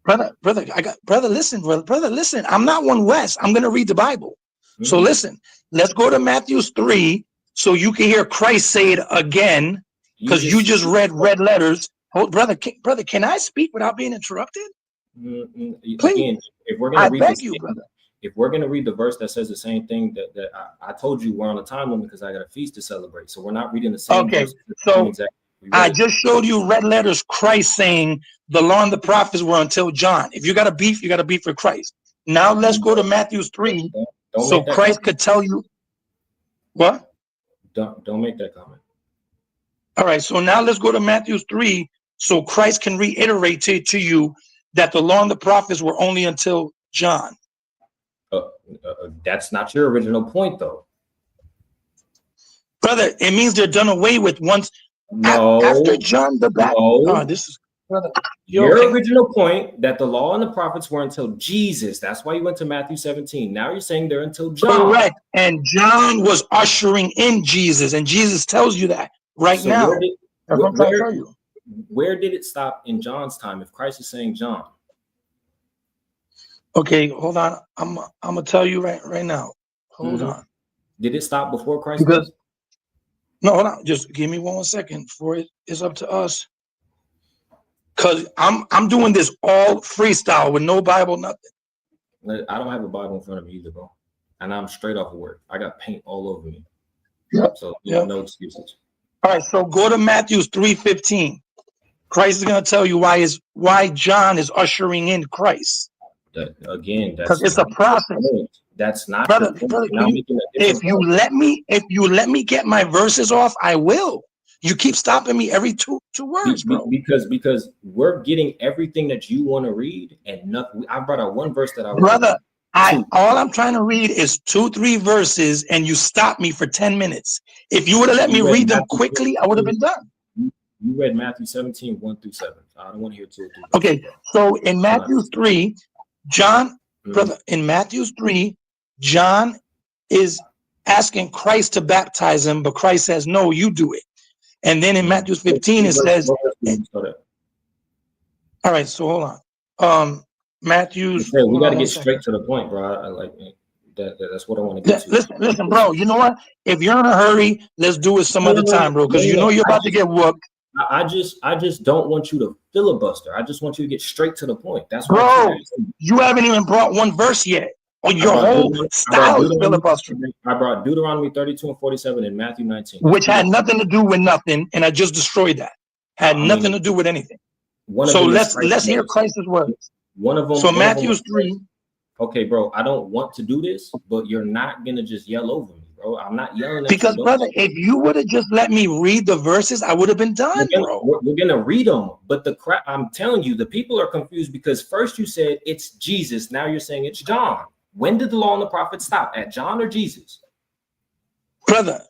prove.
brother, listen, brother, listen. I'm not one West. I'm gonna read the Bible. So
Mhm.
listen, let's go to Matthew 3 so you can hear Christ say it again, because you just read red letters. Oh, brother, can I speak without being interrupted? Please,
Again, if we're gonna
I
read
beg
this,
you, brother.
if we're gonna read the verse that says the same thing that I told you, we're on a time limit because I got a feast to celebrate. So we're not reading the same
Okay,
verse.
so
Exactly.
I just showed you red letters, Christ saying the law and the prophets were until John. If you got a beef, you got a beef with Christ. Now let's go to Matthew 3
Don't
so
make that
Christ
comment.
could tell you what?
Don't make that comment.
All right, so now let's go to Matthew 3 so Christ can reiterate to you that the law and the prophets were only until John.
That's not your original point, though.
Brother, it means they're done away with once
No,
after John the Baptist.
no.
Oh, this is brother.
Your
Okay.
original point that the law and the prophets were until Jesus. That's why you went to Matthew 17. Now you're saying they're until John.
Correct. And John was ushering in Jesus, and Jesus tells you that right
So
now. That's what I'm trying to tell you.
Where did it stop in John's time if Christ is saying John?
Okay, hold on. I'm gonna tell you right now. Hold on.
Did it stop before Christ?
Because no, hold on. Just give me 1 second before it is up to us. Cause I'm doing this all freestyle with no Bible, nothing.
I don't have a Bible in front of me either, bro. And I'm straight off of work. I got paint all over me.
Yep.
So
Yep.
no excuses.
All right, so go to Matthew 3:15. Christ is gonna tell you why John is ushering in Christ.
Again,
Because it's a process.
That's not
Brother, if you let me get my verses off, I will. You keep stopping me every two words, bro.
Because we're getting everything that you want to read, and nothing. I brought out one verse that I
brother. All I'm trying to read is 2-3 verses, and you stopped me for 10 minutes. If you would have let me read them quickly, I would have been done.
You read Matthew 17, 1-7. I don't want to hear 2 or 3.
Okay, so in Matthew 3, John, brother, in Matthew 3, John is asking Christ to baptize him, but Christ says, no, you do it. And then in Matthew 15, it says, all right, so hold on. Matthew's.
We got to get straight to the point, bro. I like that. That's what I want to get to.
Listen, bro, you know what? If you're in a hurry, let's do it some other time, bro, because you know you're about to get whooped.
I just don't want you to filibuster. I just want you to get straight to the point. That's
why. Bro, you haven't even brought one verse yet. Or your whole style is filibustering.
I brought Deuteronomy 32 and 47 and Matthew 19.
Which had nothing to do with nothing, and I just destroyed that. Had nothing to do with anything. So let's hear Christ's words.
One of them.
So Matthew's 3.
Okay, bro, I don't want to do this, but you're not gonna just yell over me, bro. I'm not yelling at
because you, brother, if you would have just let me read the verses, I would have been done, bro.
We're gonna read them, but I'm telling you, the people are confused because first you said it's Jesus, now you're saying it's John. When did the law and the prophets stop? At John or Jesus?
Brother,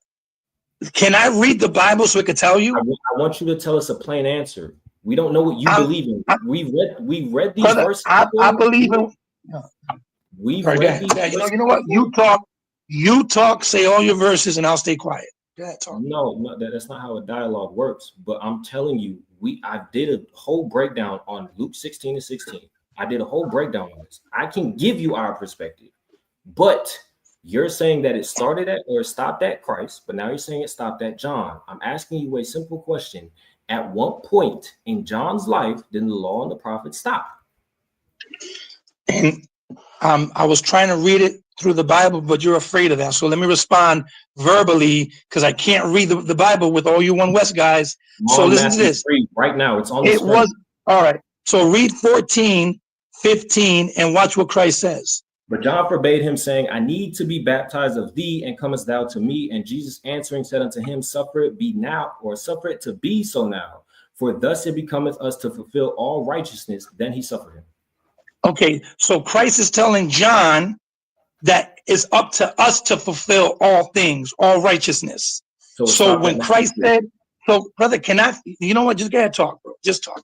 can I read the Bible so I could tell you?
I want you to tell us a plain answer. We don't know what you believe in. We read these verses.
I believe in.
We've read these.
You know what? You talk. Say all your verses, and I'll stay quiet. Go ahead, talk.
No, that's not how a dialogue works. But I'm telling you, I did a whole breakdown on Luke 16 and 16. I did a whole breakdown on this. I can give you our perspective, but you're saying that it started at or stopped at Christ, but now you're saying it stopped at John. I'm asking you a simple question. At what point in John's life did the law and the prophets stop?
And I was trying to read it through the Bible, but you're afraid of that. So let me respond verbally because I can't read the Bible with all you One West guys. So listen to this.
Right now, it's on the
screen. All right. So read 14, 15, and watch what Christ says.
But John forbade him, saying, I need to be baptized of thee, and comest thou to me? And Jesus answering said unto him, suffer it be now, or suffer it to be so now, for thus it becometh us to fulfill all righteousness. Then he suffered him.
Okay, so Christ is telling John that it's up to us to fulfill all things, all righteousness. So when Christ said, so brother, you know what? Just go ahead, talk, bro. Just talk.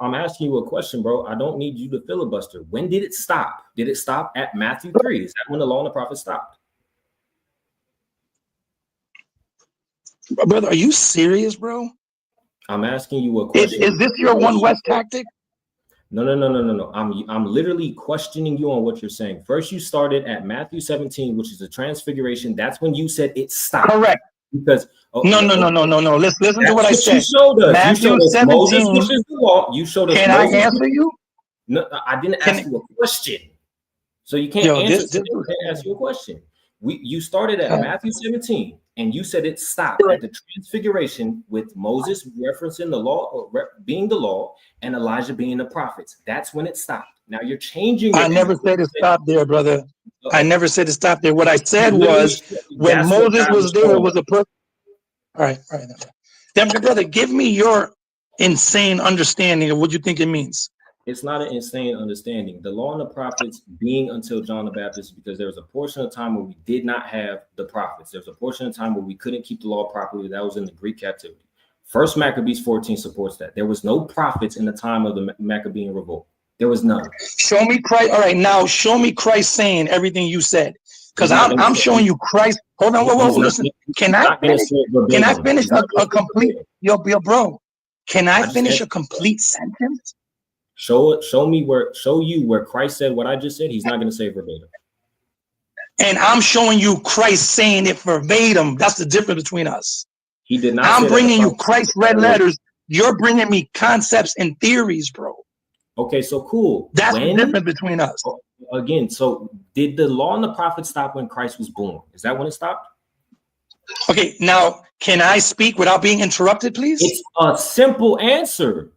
I'm asking you a question, bro. I don't need you to filibuster. When did it stop? Did it stop at Matthew 3? Is that when the law and the prophets stopped?
Brother, are you serious, bro?
I'm asking you a question.
Is this your one West tactic?
No. I'm literally questioning you on what you're saying. First, you started at Matthew 17, which is the transfiguration. That's when you said it stopped.
Correct.
Because
no. Listen to what I said.
You showed us.
Matthew
you showed us
17.
Moses, which is the law. You showed us.
Can
Moses,
I answer you?
No, I didn't ask you a question. So you can't answer. I can't ask you a question. You started at Matthew 17, and you said it stopped at the transfiguration with Moses referencing the law, or being the law, and Elijah being the prophets. That's when it stopped. Now you're changing.
I never said it stopped there, brother. I never said it stopped there. What I said was when Moses was there, it was a person. All right. Then, brother, give me your insane understanding of what you think it means.
It's not an insane understanding. The law and the prophets being until John the Baptist, because there was a portion of time where we did not have the prophets. There was a portion of time where we couldn't keep the law properly. That was in the Greek captivity. First Maccabees 14 supports that. There was no prophets in the time of the Maccabean revolt. There was none.
Show me Christ. All right, now show me Christ saying everything you said. Because I'm showing you Christ. Hold on, whoa, listen. Can I finish a complete, yo, bro? Can I finish a complete sentence?
Show you where Christ said what I just said. He's not going to say verbatim.
And I'm showing you Christ saying it verbatim. That's the difference between us.
He did not.
I'm bringing you Christ red letters. You're bringing me concepts and theories, bro.
Okay, so cool.
That's the difference between us.
Again, so did the law and the prophets stop when Christ was born? Is that when it stopped?
Okay, now can I speak without being interrupted, please?
It's a simple answer.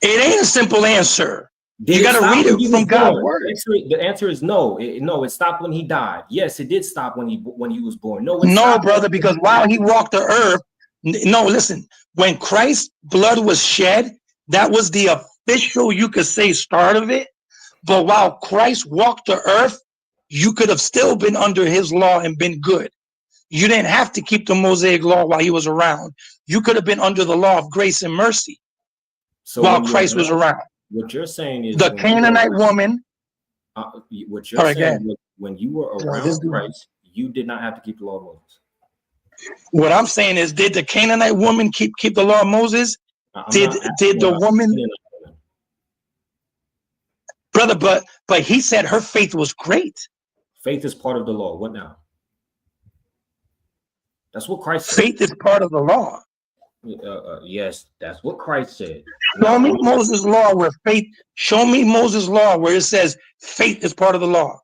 It ain't a simple answer. You got to read it from God's word.
The answer is no. It stopped when he died. Yes, it did stop when he was born.
No, brother, because while he walked the earth, no, listen, when Christ's blood was shed, that was the official, you could say, start of it. But while Christ walked the earth, you could have still been under his law and been good. You didn't have to keep the Mosaic law while he was around. You could have been under the law of grace and mercy while Christ was around.
What you're saying is
the Canaanite woman.
What you're saying is when you were around Christ, you did not have to keep the law of Moses.
What I'm saying is, did the Canaanite woman keep the law of Moses? Did the woman? Brother, but he said her faith was great.
Faith is part of the law. What now? That's what Christ said.
Faith is part of the law.
Yes, that's what Christ said.
Show me Moses' law where faith. Show me Moses' law where it says faith is part of the law.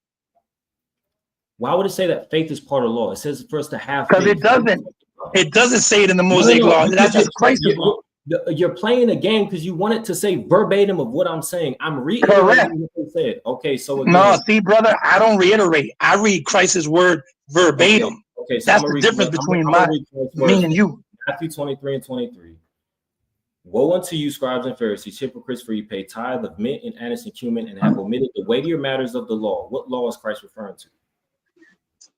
Why would it say that faith is part of the law? It says for us to have.
Because it doesn't. It doesn't say it in the Mosaic law. That's just Christ's law.
You're playing a game because you want it to say verbatim of what I'm saying. I'm reading what they said. Okay, so again,
no, see, brother, I don't reiterate. I read Christ's word verbatim.
Okay, so
that's the difference between me and you.
Matthew 23 and 23. Woe unto you, scribes and Pharisees, hypocrites, for you pay tithe of mint and anise and cumin, and have omitted the weightier matters of the law. What law is Christ referring to?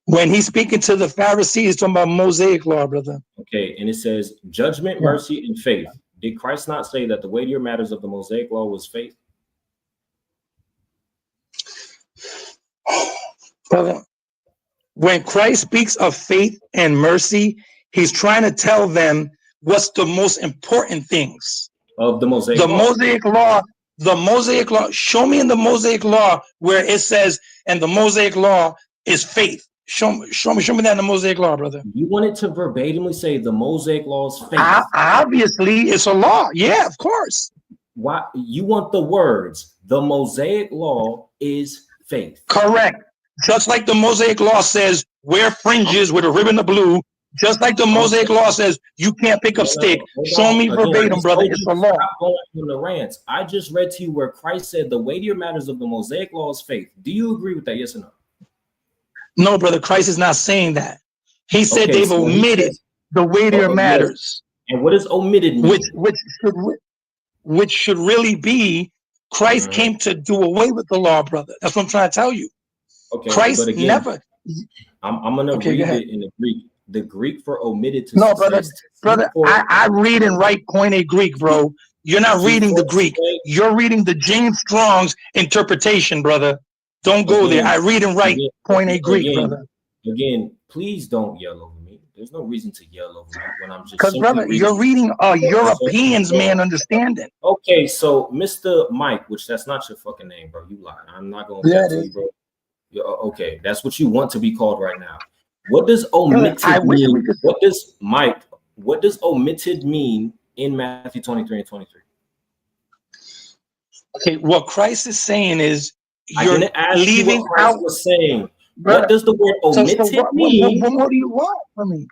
When he's speaking to the Pharisees, he's talking about Mosaic law, brother.
Okay, and it says judgment, mercy, and faith. Did Christ not say that the weightier matters of the Mosaic law was faith?
Brother, when Christ speaks of faith and mercy, he's trying to tell them what's the most important things
of the Mosaic
law. The Mosaic law. Show me in the Mosaic law where it says, and the Mosaic law is faith. Show me that in the Mosaic law, brother.
You want it to verbatimly say the Mosaic law is faith?
Obviously, it's a law. Yeah, of course.
Why you want the words? The Mosaic law is faith.
Correct. Just like the Mosaic law says, wear fringes with a ribbon of blue. Just like the Mosaic law says, you can't pick up stick.
Hold
Show
on.
me
Again, I
verbatim,
just
brother.
told
It's
you
the law.
stop going on the rants. I just read to you where Christ said the weightier matters of the Mosaic law is faith. Do you agree with that? Yes or no?
No, brother, Christ is not saying that. He said
Okay,
they've
so he
omitted
says,
the weightier
oh, yes.
matters,
And what does omitted mean?
which should really be Christ came to do away with the law, brother. That's what I'm trying to tell you.
Okay,
Christ
but again,
never.
I'm gonna
Okay,
read
go ahead.
it in the Greek. The Greek for omitted to
No, brother, I read and write Koine Greek, bro. You're not reading the Greek. You're reading the James Strong's interpretation, brother. Don't go there. I read and write Koine Greek, brother.
Again, please don't yell over me. There's no reason to yell over me when I'm just
because, brother, you're reading Europeans, man, understanding.
Okay, so Mr. Mike, which that's not your fucking name, bro. You lied. I'm not gonna get to you, bro. Okay, that's what you want to be called right now. What does omitted mean? What does omitted mean in Matthew 23 and 23?
Okay, what Christ is saying is you're
leaving what Christ was saying. Brother, what does the word omitted mean?
What more do you want from me?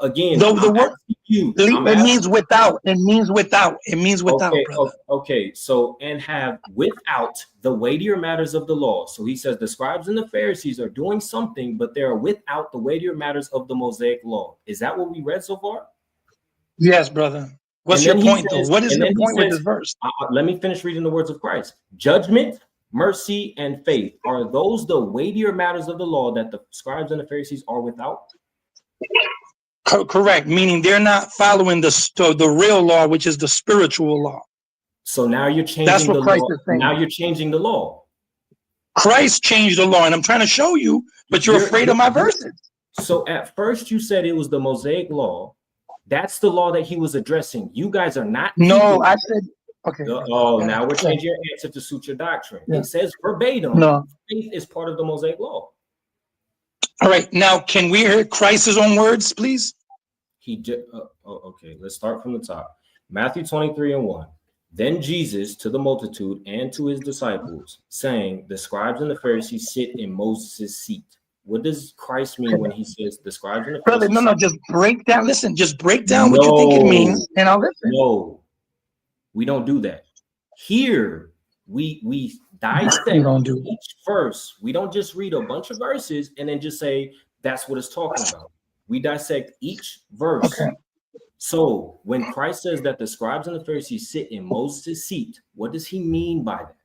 Again,
the word it means without. It means without. It means without, brother.
Okay, so and have without the weightier matters of the law. So he says the scribes and the Pharisees are doing something, but they are without the weightier matters of the Mosaic law. Is that what we read so far?
Yes, brother. What's your point, though? What is your point with this verse?
Let me finish reading the words of Christ. Judgment, mercy, and faith, are those the weightier matters of the law that the scribes and the Pharisees are without?
Correct, meaning they're not following the real law, which is the spiritual law.
So now you're changing the law. Now you're changing the law.
Christ changed the law, and I'm trying to show you, but you're afraid of my verses.
So at first you said it was the Mosaic law. That's the law that he was addressing. You guys are not.
No, I said, okay.
Now we're changing your answer to suit your doctrine. It says verbatim, faith is part of the Mosaic law.
All right, now can we hear Christ's own words, please?
Okay, let's start from the top. Matthew 23 and 1. Then Jesus to the multitude and to his disciples, saying, the scribes and the Pharisees sit in Moses' seat. What does Christ mean when he says the scribes and the Pharisees?
Brother, no, just break down. Listen, just break down what you think it means, and I'll listen.
No, we don't do that. Here, we dissect each verse. We don't just read a bunch of verses and then just say that's what it's talking about. We dissect each verse.
Okay.
So when Christ says that the scribes and the Pharisees sit in Moses' seat, what does he mean by that?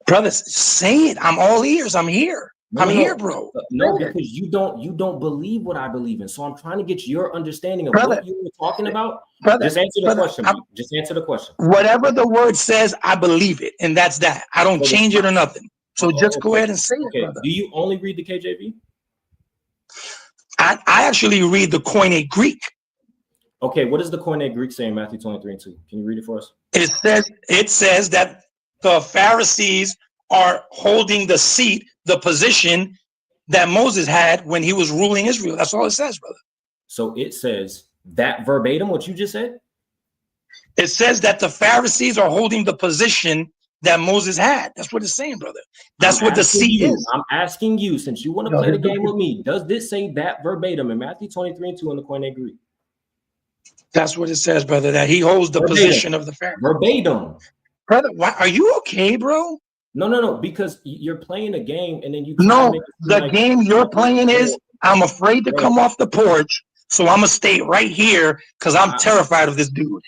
Brother, say it. I'm all ears. I'm here. I'm here, bro.
No, because you don't believe what I believe in. So I'm trying to get your understanding of what you were talking about. Just answer the question. Just answer the question.
Whatever the word says, I believe it, and that's that. I don't change it or nothing. So just go ahead and say it, brother.
Do you only read the KJV?
I actually read the Koine Greek.
Okay, what does the Koine Greek say in Matthew 23 and 2? Can you read it for us?
It says that the Pharisees are holding the seat, the position that Moses had when he was ruling Israel. That's all it says, brother.
So it says that verbatim, what you just said?
It says that the Pharisees are holding the position that Moses had. That's what it's saying, brother. That's what the seat is.
I'm asking you, since you want to play the game with me, does this say that verbatim in Matthew 23 and 2 in the Koine Greek?
That's what it says, brother, that he holds the position of the Pharisees.
Verbatim.
Brother, why are you okay, bro?
No, because you're playing a game and then you
the game you're playing is I'm afraid to come off the porch, so I'm gonna stay right here because I'm terrified of this dude.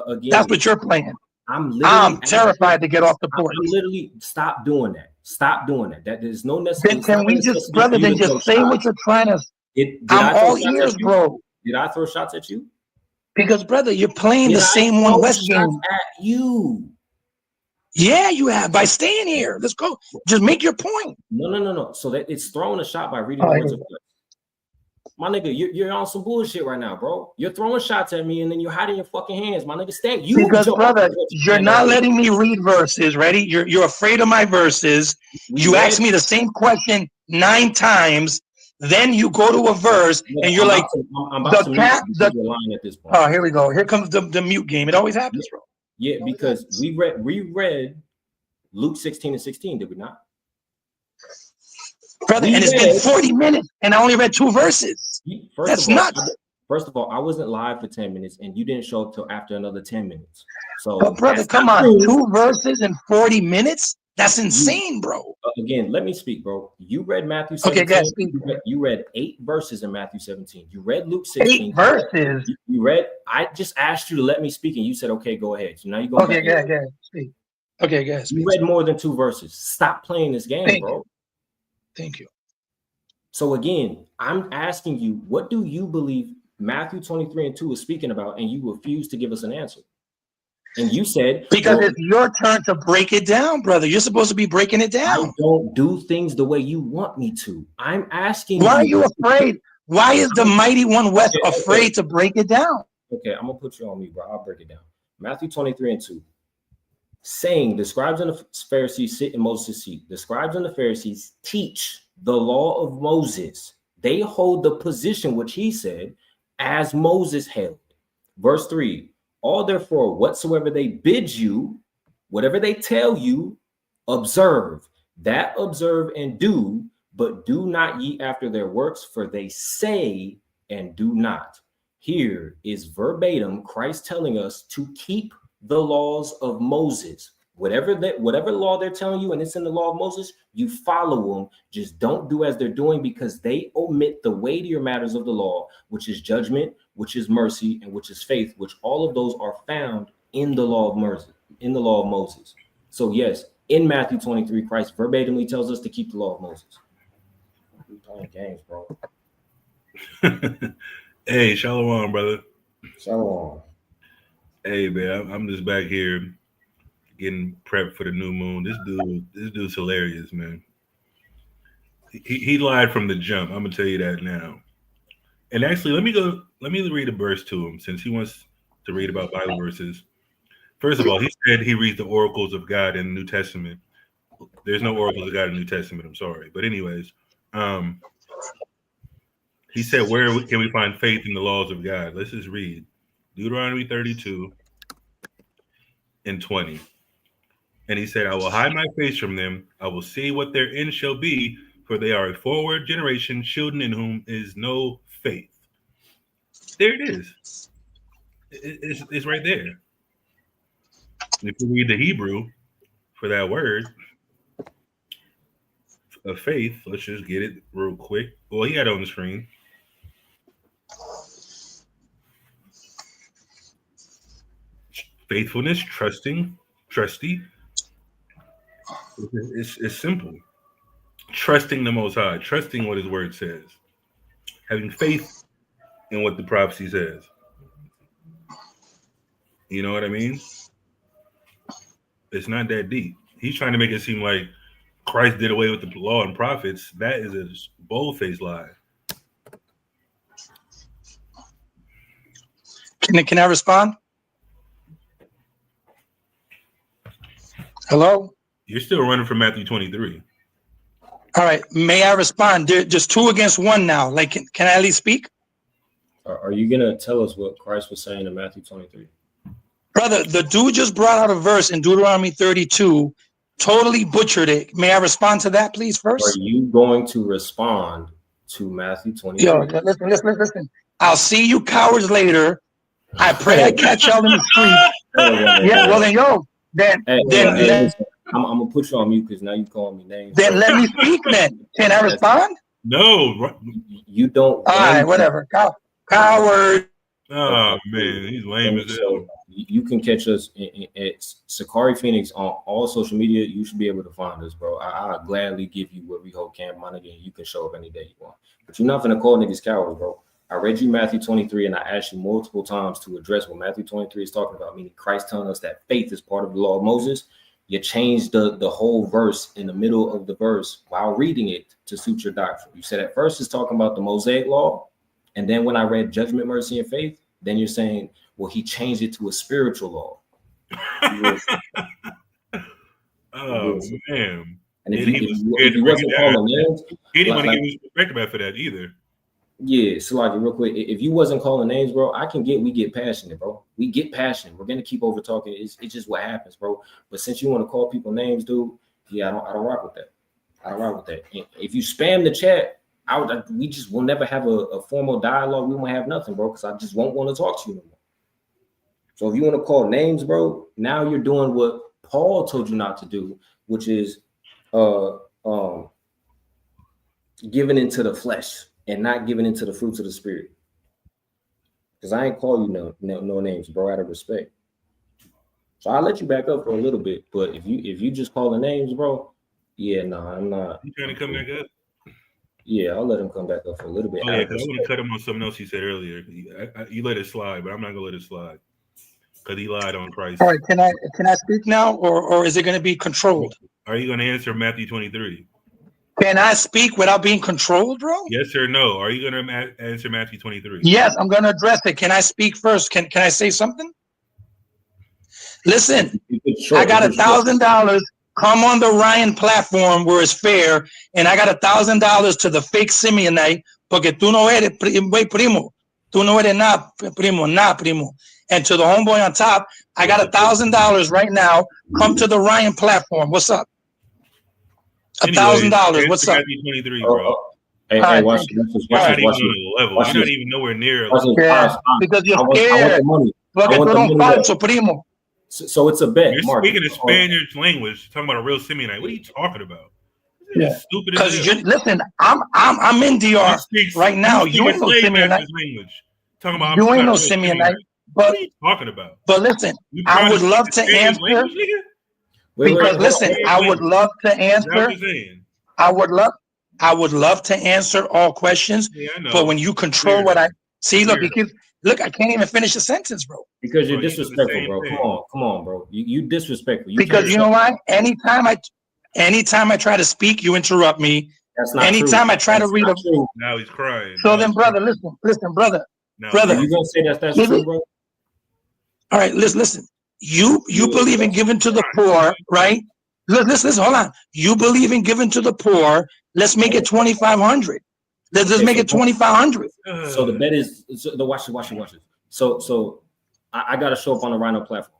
Again,
that's what you're playing.
I'm
terrified to get off the porch.
I'm literally stop doing that. Stop doing that. That is no necessary.
Then can we just, brother, then just say what you're trying to say. I'm all ears, bro.
Did I throw shots at you?
Because, brother, you're playing the same one West game.
At you.
Yeah, you have, by staying here. Let's go. Just make your point.
No. So that it's throwing a shot by reading the words of God. My nigga, you're on some bullshit right now, bro. You're throwing shots at me and then you're hiding your fucking hands. My nigga, stand.
Because, brother, you're not letting me read verses, ready? You're afraid of my verses. You asked me the same question 9 times. Then you go to a verse and you're like, the cat.
Lying at this point.
Oh, here we go. Here comes the mute game. It always happens, bro.
Yeah, because we read Luke 16 and 16, did we not?
Brother, and it's been 40 minutes, and I only read 2 verses. That's nuts.
First of all, I wasn't live for 10 minutes, and you didn't show up till after another 10 minutes. So,
but brother, come on, true. 2 verses in 40 minutes? That's insane, bro.
Again, let me speak, bro. You read Matthew 17. Okay, guys, you read 8 verses in Matthew 17. You read Luke 16.
8 verses.
You read. I just asked you to let me speak, and you said, "Okay, go ahead." So now you go.
Okay, go ahead, speak. Okay, go ahead.
You read more than 2 verses. Stop playing this game, bro.
Thank you.
So again, I'm asking you, what do you believe Matthew 23:2 is speaking about, and you refuse to give us an answer? And you said,
because it's your turn to break it down, brother. You're supposed to be breaking it down.
I don't do things the way you want me to. I'm asking
Why are you afraid? Why is the mighty one West afraid to break it down?
Okay, I'm gonna put you on me, bro. I'll break it down. Matthew 23:2. Saying the scribes and the Pharisees sit in Moses' seat. The scribes and the Pharisees teach the law of Moses. They hold the position which he said as Moses held. Verse 3. All therefore, whatsoever they bid you, whatever they tell you, observe. That observe and do, but do not ye after their works, for they say and do not. Here is verbatim Christ telling us to keep the laws of Moses. Whatever law they're telling you, and it's in the law of Moses, you follow them. Just don't do as they're doing, because they omit the weightier matters of the law, which is judgment, which is mercy, and which is faith, which all of those are found in the law of mercy, in the law of Moses. So yes, in Matthew 23, Christ verbatimly tells us to keep the law of Moses. We're playing games, bro.
Hey, shalom, brother.
Shalom.
Hey, man, I'm just back here getting prepped for the new moon. This dude's hilarious, man. He lied from the jump. I'm gonna tell you that now. And actually, let me read a verse to him, since he wants to read about Bible verses. First of all, he said he reads the oracles of God in the New Testament. There's no oracles of God in the New Testament. I'm sorry, but anyways, he said, "Where can we find faith in the laws of God?" Let's just read Deuteronomy 32:20. And he said, "I will hide my face from them. I will see what their end shall be, for they are a forward generation, children in whom is no faith." There it is. It's right there. If you read the Hebrew for that word of faith, let's just get it real quick. Well, he had it on the screen. Faithfulness, trusty. It's simple. Trusting the Most High, trusting what His Word says, having faith in what the prophecy says. You know what I mean? It's not that deep. He's trying to make it seem like Christ did away with the law and prophets. That is a bold-faced lie.
Can I respond? Hello?
You're still running from Matthew 23.
All right. May I respond? Just 2 against 1 now. Like, can I at least speak?
Are you going to tell us what Christ was saying in Matthew 23?
Brother, the dude just brought out a verse in Deuteronomy 32, totally butchered it. May I respond to that, please, first?
Are you going to respond to Matthew 23?
Yo, listen. I'll see you cowards later. I pray I catch y'all in the street. Yeah, well, then,
I'm gonna put you on mute because now you calling me names.
Then let me speak. Then can I respond?
No,
you don't.
All right, whatever. Coward.
Oh man, he's lame as hell.
You can catch us at Sakari Phoenix on all social media. You should be able to find us, bro. I'll gladly give you where we hold Camp Monaghan. You can show up any day you want, but you're not gonna call niggas cowards, bro. I read you Matthew 23, and I asked you multiple times to address what Matthew 23 is talking about, meaning Christ telling us that faith is part of the law of Moses. You changed the whole verse in the middle of the verse while reading it to suit your doctrine. You said at first it's talking about the Mosaic law, and then when I read judgment, mercy, and faith, then you're saying, well, he changed it to a spiritual law.
Oh man!
And if he wasn't calling names,
he didn't want to give you respect for that either.
Yeah, so like real quick, if you wasn't calling names, bro, we get passionate, bro. We get passionate. We're gonna keep over talking. It's just what happens, bro. But since you want to call people names, dude, yeah, I don't rock with that. I don't rock with that. If you spam the chat, we just will never have a formal dialogue. We won't have nothing, bro, because I just won't want to talk to you anymore. So if you want to call names, bro, now you're doing what Paul told you not to do, which is giving into the flesh and not giving into the fruits of the spirit. Because I ain't call you no names, bro, out of respect. So I'll let you back up for a little bit, but if you just call the names, bro, yeah, no, I'm not.
You trying to come back up?
Yeah, I'll let him come back up for a little bit.
Oh yeah, because I want to cut him on something else he said earlier. You let it slide, but I'm not gonna let it slide because he lied on Christ.
All right, can I speak now, or is it going to be controlled?
Are you going to answer Matthew 23?
Can I speak without being controlled, bro?
Yes or no? Are you going to answer Matthew 23?
Yes, I'm going to address it. Can I speak first? Can I say something? Listen, I got $1,000. Come on the Ryan platform where it's fair, and I got $1,000 to the fake Simeonite, porque tú no eres primo. Tú no eres nada primo. And to the homeboy on top, I got $1,000 right now. Come to the Ryan platform. What's up? $1,000. What's up?
Matthew 23, bro.
Hey, watch this.
You're not even on the level. You're not even nowhere near.
Because you're scared. Porque tú eres un falso, primo.
So it's a bet.
You're speaking a Spanish language, talking about a real Simeonite. What are you talking about?
Yeah. Stupid. Because listen, I'm in DR right now. You ain't no Simeonite.
Talking about
you ain't no Simeonite.
What are you talking about?
But listen, I would love to answer. Because listen, I would love to answer. I would love to answer all questions.
Yeah, I know.
But when you control what I see, look, I can't even finish a sentence, bro.
Because you're disrespectful, bro. Come on, bro. You disrespectful.
Because you know why? Anytime I try to speak, you interrupt me.
That's not
Anytime
true.
I try to read a
now he's crying.
So then, brother, listen, brother. Brother,
are you gonna say that's true, bro?
All right, listen. You believe in giving to the poor, right? Listen, hold on. You believe in giving to the poor. Let's make it 2,500. Let's make it 2,500.
So the bet is watch it. So I gotta show up on the Rhino platform.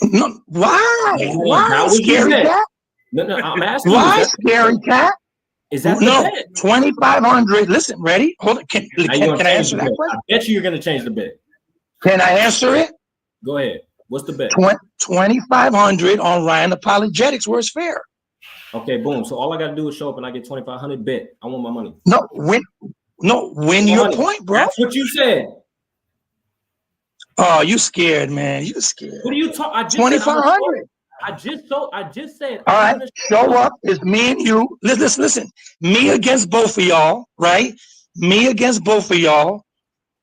No, why? Why, scary cat?
No, I'm asking.
Why, scary cat?
Is that
no 2,500? Listen, ready? Hold on. Can I answer that question?
I bet you're gonna change the bet.
Can I answer it?
Go ahead. What's the bet?
2,500 on Ryan Apologetics, where it's fair.
Okay, boom. So all I gotta do is show up and I get 2,500. Bet. I want my money.
No, win your point, bro.
That's what you said.
Oh, you scared, man. You scared.
What are you talking?
2,500.
I just said.
All right, show up. It's me and you. Listen. Me against both of y'all, right? Me against both of y'all.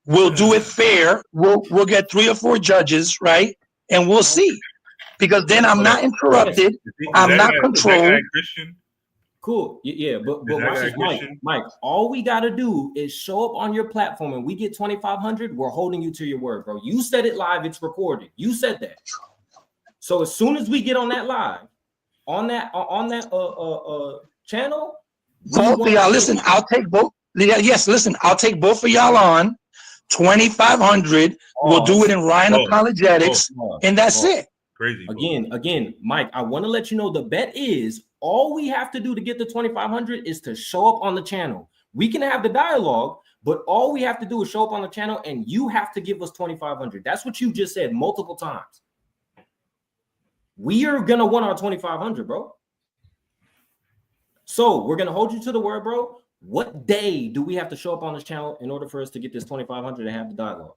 We'll do it fair. We'll get 3 or 4 judges, right? And we'll see. Because then I'm not interrupted. I'm not controlled.
Cool. Yeah, but watch this, Mike. All we gotta do is show up on your platform and we get 2,500. We're holding you to your word, bro. You said it live. It's recorded. You said that. So as soon as we get on that live, on that channel,
both of y'all, listen. I'll take both. Yes, listen. I'll take both of y'all on. 2,500. We'll do it in Ryan Apologetics, and that's it.
Crazy.
Again, Mike. I want to let you know the bet is all we have to do to get the 2,500 is to show up on the channel. We can have the dialogue, but all we have to do is show up on the channel, and you have to give us 2,500. That's what you just said multiple times. We are gonna want our 2,500, bro. So we're gonna hold you to the word, bro. What day do we have to show up on this channel in order for us to get this 2,500 and have the dialogue?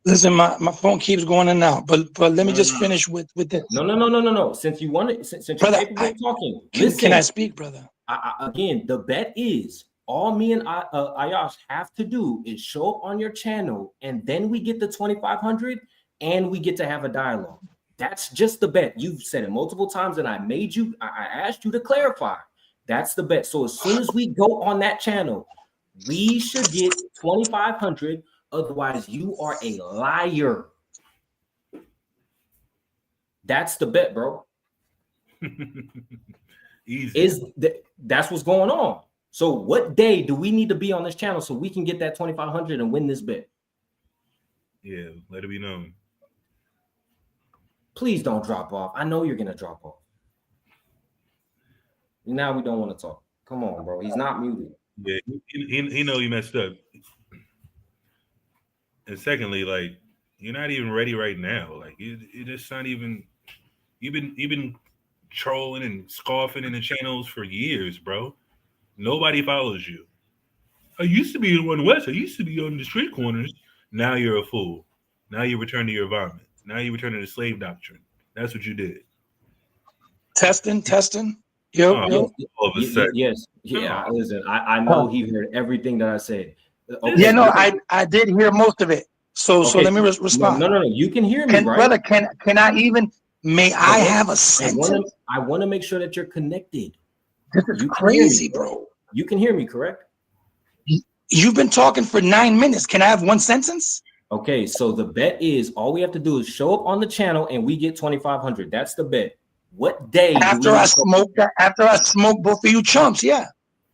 Listen, my phone keeps going in and out, but let me just finish with this.
No. Since you wanted, since you're capable of talking,
can I speak, brother?
Again, the bet is all me and Ayash have to do is show up on your channel, and then we get the 2,500, and we get to have a dialogue. That's just the bet. You've said it multiple times, and I asked you to clarify. That's the bet. So as soon as we go on that channel, we should get 2,500. Otherwise, you are a liar. That's the bet, bro.
Easy.
That's what's going on. So what day do we need to be on this channel so we can get that 2,500 and win this bet?
Yeah, let it be known.
Please don't drop off. I know you're gonna drop off. Now we don't want to talk. Come on, bro. He's not muted.
Yeah, he know he messed up. And secondly, like you're not even ready right now. Like you just not even. You've been trolling and scoffing in the channels for years, bro. Nobody follows you. I used to be in One West. I used to be on the street corners. Now you're a fool. Now you return to your environment. Now you return to the slave doctrine. That's what you did.
Testing. Yo,
Oh,
yo.
all of a sudden.
Yes. Yeah. Listen, I know he heard everything that I said. Okay,
Yeah, no, I did hear most of it. So let me respond.
No. You can hear me, right?
Brother, can I even? May I have a sentence?
I want to make sure that you're connected.
This is crazy, bro.
You can hear me, correct?
You've been talking for 9 minutes. Can I have one sentence?
Okay, so the bet is all we have to do is show up on the channel and we get 2,500. That's the bet. What day?
After I smoke both of you chumps, yeah.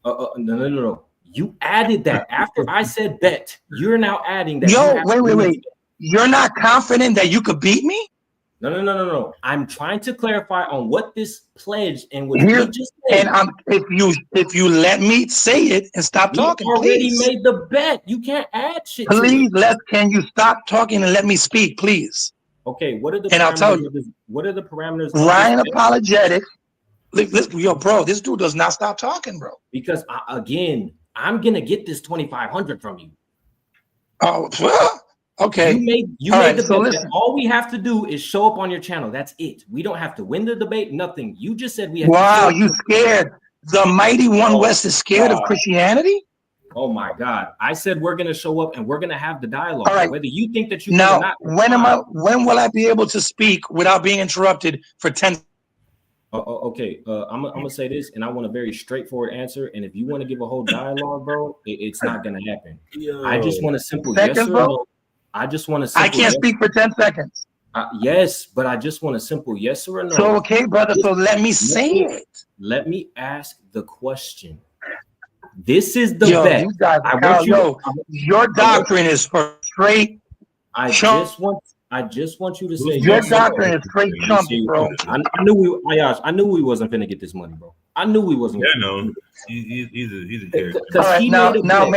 No. You added that after I said bet. You're now adding that.
Yo, wait. You're not confident that you could beat me?
No. I'm trying to clarify on what this pledge and what you just said.
And if you let me say it and stop talking,
you already
please.
made the bet. You can't add shit.
Please, can you stop talking and let me speak, please?
Okay, what are the
and I'll tell you.
What are the parameters?
Ryan apologetic. Listen, yo, bro, this dude does not stop talking, bro.
Because again, I'm gonna get this 2,500 from you.
Oh, okay.
You made the bet. All we have to do is show up on your channel. That's it. We don't have to win the debate. Nothing. You just said we have.
Wow, you scared? The mighty One West is scared of Christianity?
Oh my God! I said we're gonna show up and we're gonna have the dialogue.
All right.
Whether you think that you
now,
not,
when will I be able to speak without being interrupted for 10?
Okay. I'm gonna say this, and I want a very straightforward answer. And if you want to give a whole dialogue, bro, it's not gonna happen.
Yo.
I just want a simple yes or no. I just want a
I can't speak for 10 seconds.
Yes, but I just want a simple yes or a no.
So okay, brother. So let me say it.
Let me ask the question. This is the bet.
You guys, your doctrine is for straight.
I just want you to say
your doctrine is straight chumpy, bro.
I knew we wasn't finna get this money, bro. I knew we wasn't.
Yeah, no, he's a character.
All right, now,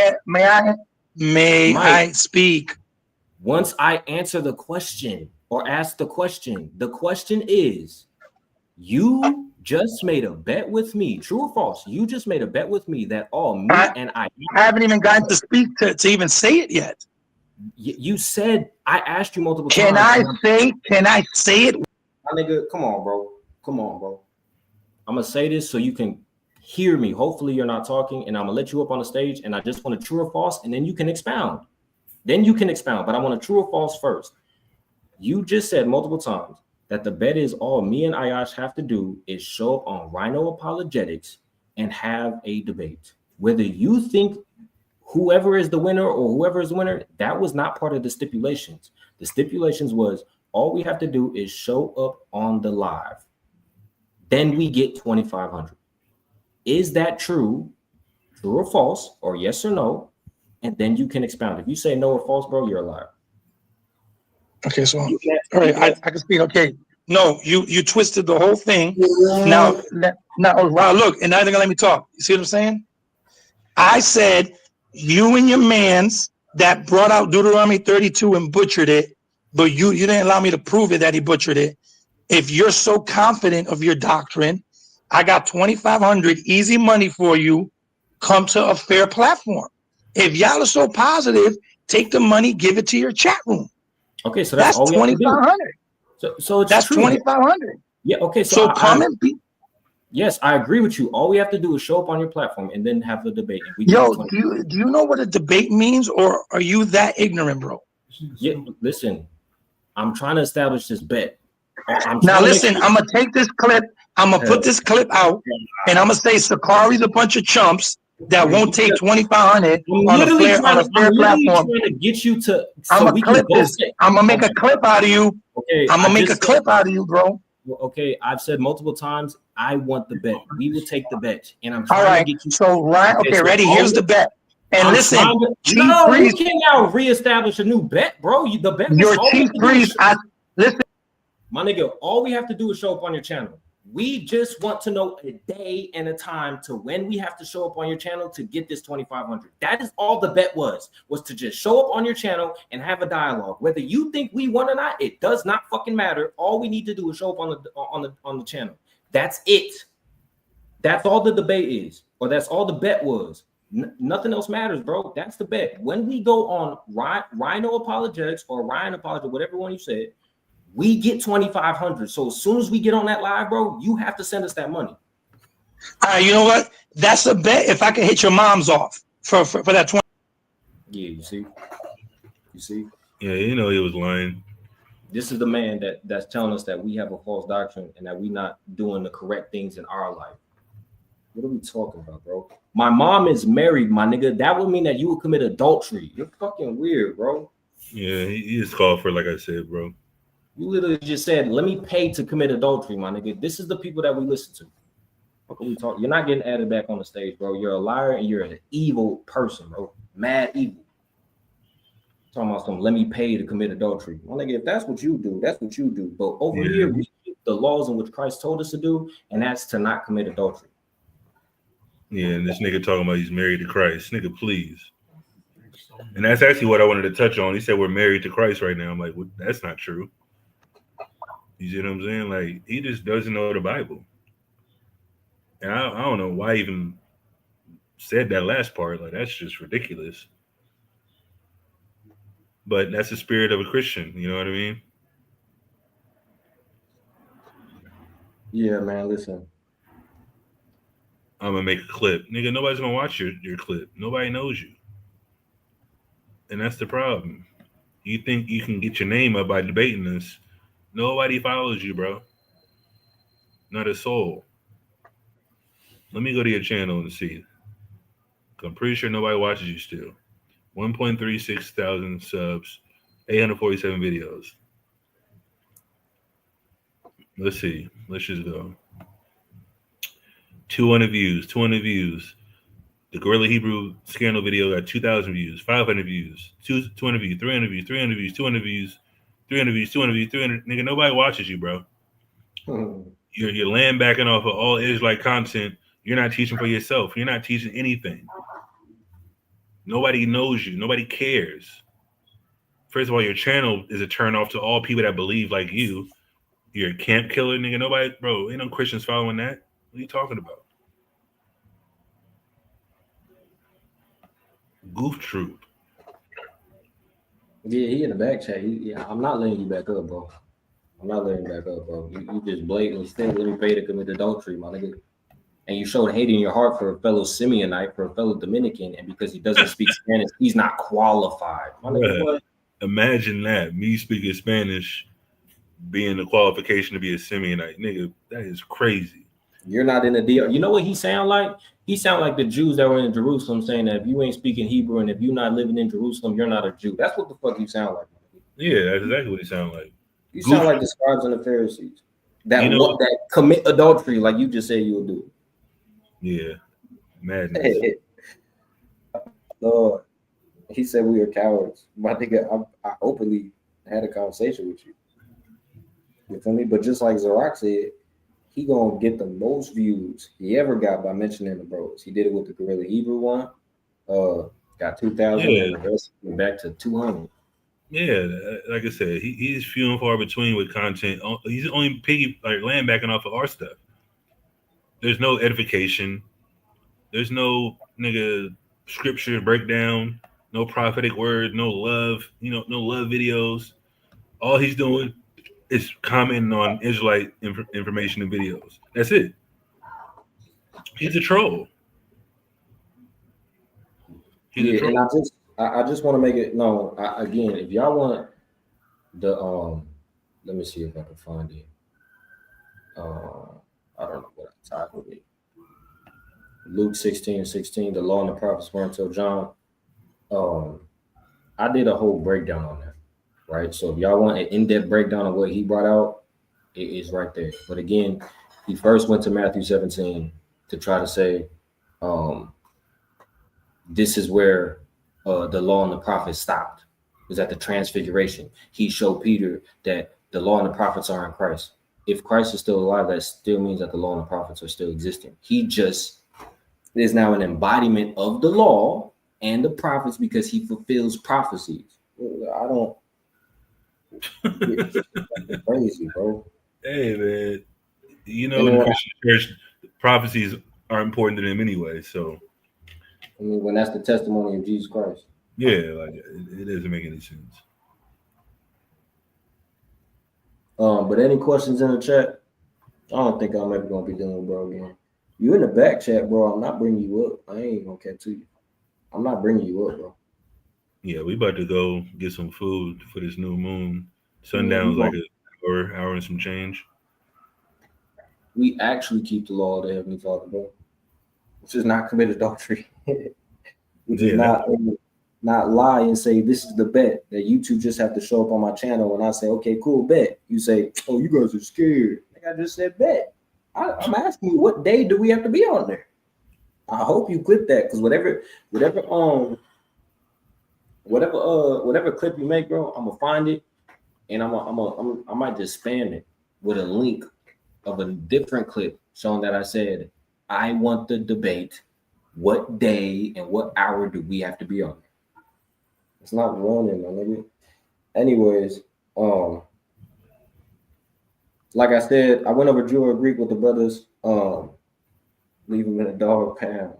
may I speak?
Once I answer the question or ask the question is, you just made a bet with me, true or false? You just made a bet with me that I
haven't even gotten to speak to even say it yet.
You said I asked you multiple
times. Can I say it?
My nigga, come on, bro. I'm gonna say this so you can hear me. Hopefully you're not talking, and I'm gonna let you up on the stage, and I just want a true or false, and then you can expound. But I want a true or false first. You just said multiple times that the bet is all me and Ayash have to do is show up on Rhino Apologetics and have a debate. Whether you think whoever is the winner or whoever is the winner, that was not part of the stipulations. The stipulations was all we have to do is show up on the live. Then we get 2,500. Is that true or false, or yes or no? And then you can expound. If you say no or false, bro, you're a liar.
Okay, so all right, I can speak. Okay, no, you twisted the whole thing. Now, wow, look, and now they're gonna let me talk. You see what I'm saying? I said you and your mans that brought out Deuteronomy 32 and butchered it, but you didn't allow me to prove it that he butchered it. If you're so confident of your doctrine, I got 2,500 easy money for you. Come to a fair platform. If y'all are so positive, take the money, give it to your chat room.
Okay, so that's 2,500. So
that's 2,500.
Yeah. Okay.
So come and be.
Yes, I agree with you. All we have to do is show up on your platform and then have the debate.
Yo, do you know what a debate means, or are you that ignorant, bro?
Yeah. Listen, I'm trying to establish this bet.
Now listen, I'm gonna take this clip. I'm gonna put this clip out, and I'm gonna say Sakari's a bunch of chumps that won't take 2,500 on a fair platform.
Trying to get you to.
I'm gonna clip this. I'm gonna make a clip out of you.
Okay.
I'm gonna make a clip out of you, bro.
Okay, I've said multiple times, I want the bet. We will take the bet, and I'm trying to get you.
So Ryan, okay, ready? Here's the bet. And listen,
you can't now reestablish a new bet, bro. The bet.
Your chief priest. Listen,
my nigga. All we have to do is show up on your channel. We just want to know a day and a time to when we have to show up on your channel to get this 2,500. That is all the bet was to just show up on your channel and have a dialogue. Whether you think we won or not, it does not fucking matter. All we need to do is show up on the channel. That's it. That's all the debate is, or that's all the bet was. Nothing else matters, bro. That's the bet. When we go on Rhino Apologetics or Ryan Apologetics, whatever one you said, we get 2,500. So as soon as we get on that live, bro, you have to send us that money.
You know what? That's a bet. If I can hit your mom's off for that 20.
Yeah, you see.
Yeah, you know he was lying.
This is the man that's telling us that we have a false doctrine and that we're not doing the correct things in our life. What are we talking about, bro? My mom is married, my nigga. That would mean that you would commit adultery. You're fucking weird, bro.
Yeah, he just called for, like I said, bro.
You literally just said, let me pay to commit adultery, my nigga. This is the people that we listen to. What are we talking? You're not getting added back on the stage, bro. You're a liar and you're an evil person, bro. Mad evil. Talking about some, let me pay to commit adultery. Well, nigga, if that's what you do, that's what you do. But over here, we keep the laws in which Christ told us to do, and that's to not commit adultery.
Yeah, and this nigga talking about he's married to Christ. Nigga, please. And that's actually what I wanted to touch on. He said we're married to Christ right now. I'm like, well, that's not true. You see what I'm saying? Like, he just doesn't know the Bible. And I don't know why he even said that last part. Like, that's just ridiculous. But that's the spirit of a Christian. You know what I mean?
Yeah, man, listen.
I'm going to make a clip. Nigga, nobody's going to watch your clip. Nobody knows you. And that's the problem. You think you can get your name up by debating this. Nobody follows you, bro. Not a soul. Let me go to your channel and see. I'm pretty sure nobody watches you still. 1.36 thousand subs, 847 videos. Let's see. Let's just go. 200 views. The Gorilla Hebrew scandal video got 2,000 views, 500 views, 200 views, 300 views, 300 views, 200 views, 300 views, 200 views, 300. Nigga, nobody watches you, bro. You're land backing off of all Israelite content. You're not teaching for yourself. You're not teaching anything. Nobody knows you. Nobody cares. First of all, your channel is a turn off to all people that believe like you. You're a camp killer, nigga. Nobody, bro, ain't no Christians following that. What are you talking about? Goof troop.
Yeah, he in the back chat. I'm not letting you back up, bro. I'm not letting you back up, bro. You just blatantly said, let me pay to commit adultery, my nigga. And you showed hate in your heart for a fellow Simeonite, for a fellow Dominican, and because he doesn't speak Spanish, he's not qualified. My nigga, what?
Imagine that, me speaking Spanish being the qualification to be a Simeonite. Nigga, that is crazy.
You're not in the deal. You know what he sound like? He sound like the Jews that were in Jerusalem saying that if you ain't speaking Hebrew and if you're not living in Jerusalem, you're not a Jew. That's what the fuck you sound like.
Yeah, that's exactly what he sound like.
You sound like the scribes and the Pharisees that that commit adultery like you just said you would do.
Yeah, madness.
Lord, he said we are cowards. My nigga, I openly had a conversation with you. You feel me? But just like Tazarap said, he gonna get the most views he ever got by mentioning the bros. He did it with the Gorilla Hebrew one. Got 2,000 and the rest went back to 200.
Yeah, like I said, he's few and far between with content. He's only land backing off of our stuff. There's no edification. There's no nigga scripture breakdown. No prophetic word. No love. No love videos. All he's doing is commenting on Israelite information and videos. That's it. He's a troll. He's a troll.
And I just want to make it known again. If y'all want the let me see if I can find it. I don't know what I titled it. Luke 16:16. The law and the prophets were until John. I did a whole breakdown on that, right? So if y'all want an in-depth breakdown of what he brought out, it is right there. But again, he first went to Matthew 17 to try to say, this is where the law and the prophets stopped. It was at the transfiguration. He showed Peter that the law and the prophets are in Christ. if Christ is still alive, that still means that the law and the prophets are still existing. He just is now an embodiment of the law and the prophets because he fulfills prophecies. I don't. It's crazy, bro.
Hey, man. You
And
know, in
then
the
when
Christian church, prophecies are important to them anyway. So,
when that's the testimony of Jesus Christ.
yeah, like it doesn't make any sense.
But any questions in the chat? I don't think I'm ever gonna be dealing with bro again. You in the back chat, bro. I'm not bringing you up. I ain't gonna catch to you. I'm not bringing you up, bro.
Yeah, we about to go get some food for this new moon.
Man,
Sundown's like an hour and some change.
we actually keep the law of the Heavenly Father, bro. Which is not commit adultery. Which is
Yeah, that,
not lie and say this is the bet that you two just have to show up on my channel and I say, okay, cool, bet. You say, oh, you guys are scared. Like I just said, bet. I'm asking you, what day do we have to be on there? I hope you clip that because whatever clip you make, bro, I'm gonna find it and I might just spam it with a link of a different clip showing that I said I want the debate. What day and what hour do we have to be on? It's not running, my nigga. Anyways, like I said, I went over Jew or Greek with the brothers. Leave them in a dog pound.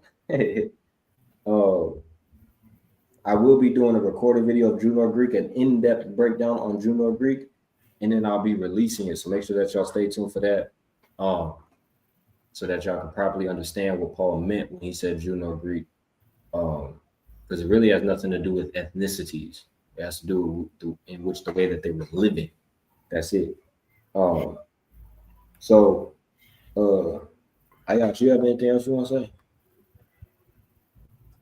I will be doing a recorded video of Jew or Greek, an in-depth breakdown on Jew or Greek, and then I'll be releasing it. So make sure that y'all stay tuned for that. So that y'all can properly understand what Paul meant when he said Jew or Greek. Because it really has nothing to do with ethnicities. It has to do with in which the way that they were living. That's it. So, Ayash, you have anything else you want to say?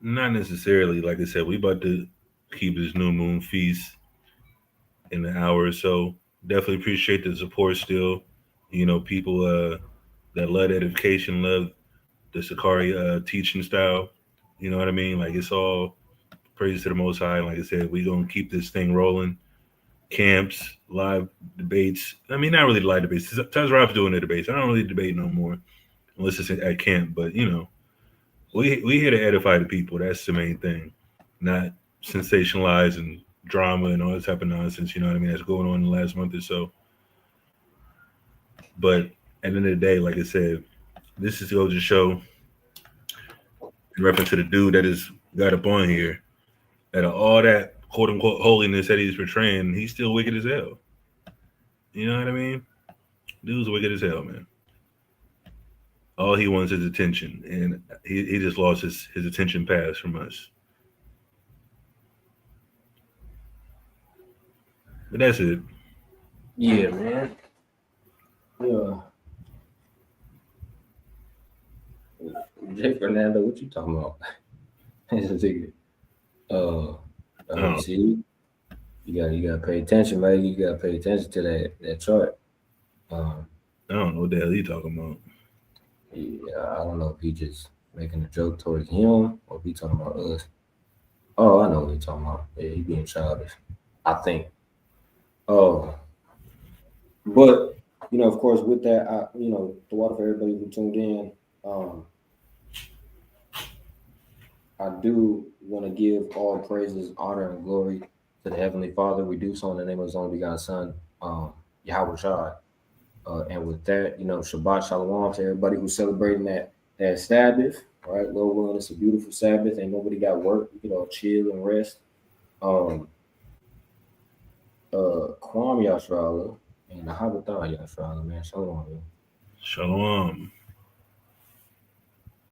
not necessarily. Like I said, we about to keep this new moon feast in an hour or so. Definitely appreciate the support still. You know, people that love edification, love the Sakari teaching style. You know what I mean? Like it's all praise to the Most High. Like I said, we gonna keep this thing rolling. Camps, live debates. I mean, not really live debates. Tazarap's doing the debates. I don't really debate no more unless it's at camp. But you know, we here to edify the people. That's the main thing, not sensationalize and drama and all this type of nonsense. You know what I mean? That's going on in the last month or so. But at the end of the day, like I said, this is to go to show in reference to the dude that is got up on here that all that quote unquote holiness that he's portraying, he's still wicked as hell. You know what I mean? Dude's wicked as hell, man. All he wants is attention, and he just lost his attention pass from us. But that's it.
Yeah, man. Yeah. Jay Fernando, what you talking about? See, you gotta pay attention, man. You gotta pay attention to that chart.
I don't know what the hell he talking about.
Yeah, I don't know if he just making a joke towards him or if he talking about us. Oh, I know what he talking about. Yeah, he being childish, I think. Oh, but of course, with that, the water for everybody who tuned in. I do want to give all praises, honor, and glory to the Heavenly Father. We do so in the name of His only begotten Son, Yahweh Shai. And with that, Shabbat Shalom to everybody who's celebrating that Sabbath. All right, Lord willing, it's a beautiful Sabbath. Ain't nobody got work. You can all chill and rest. Kwam Yashrala and the Habatah Yashrala, man. Shalom, man.
Shalom.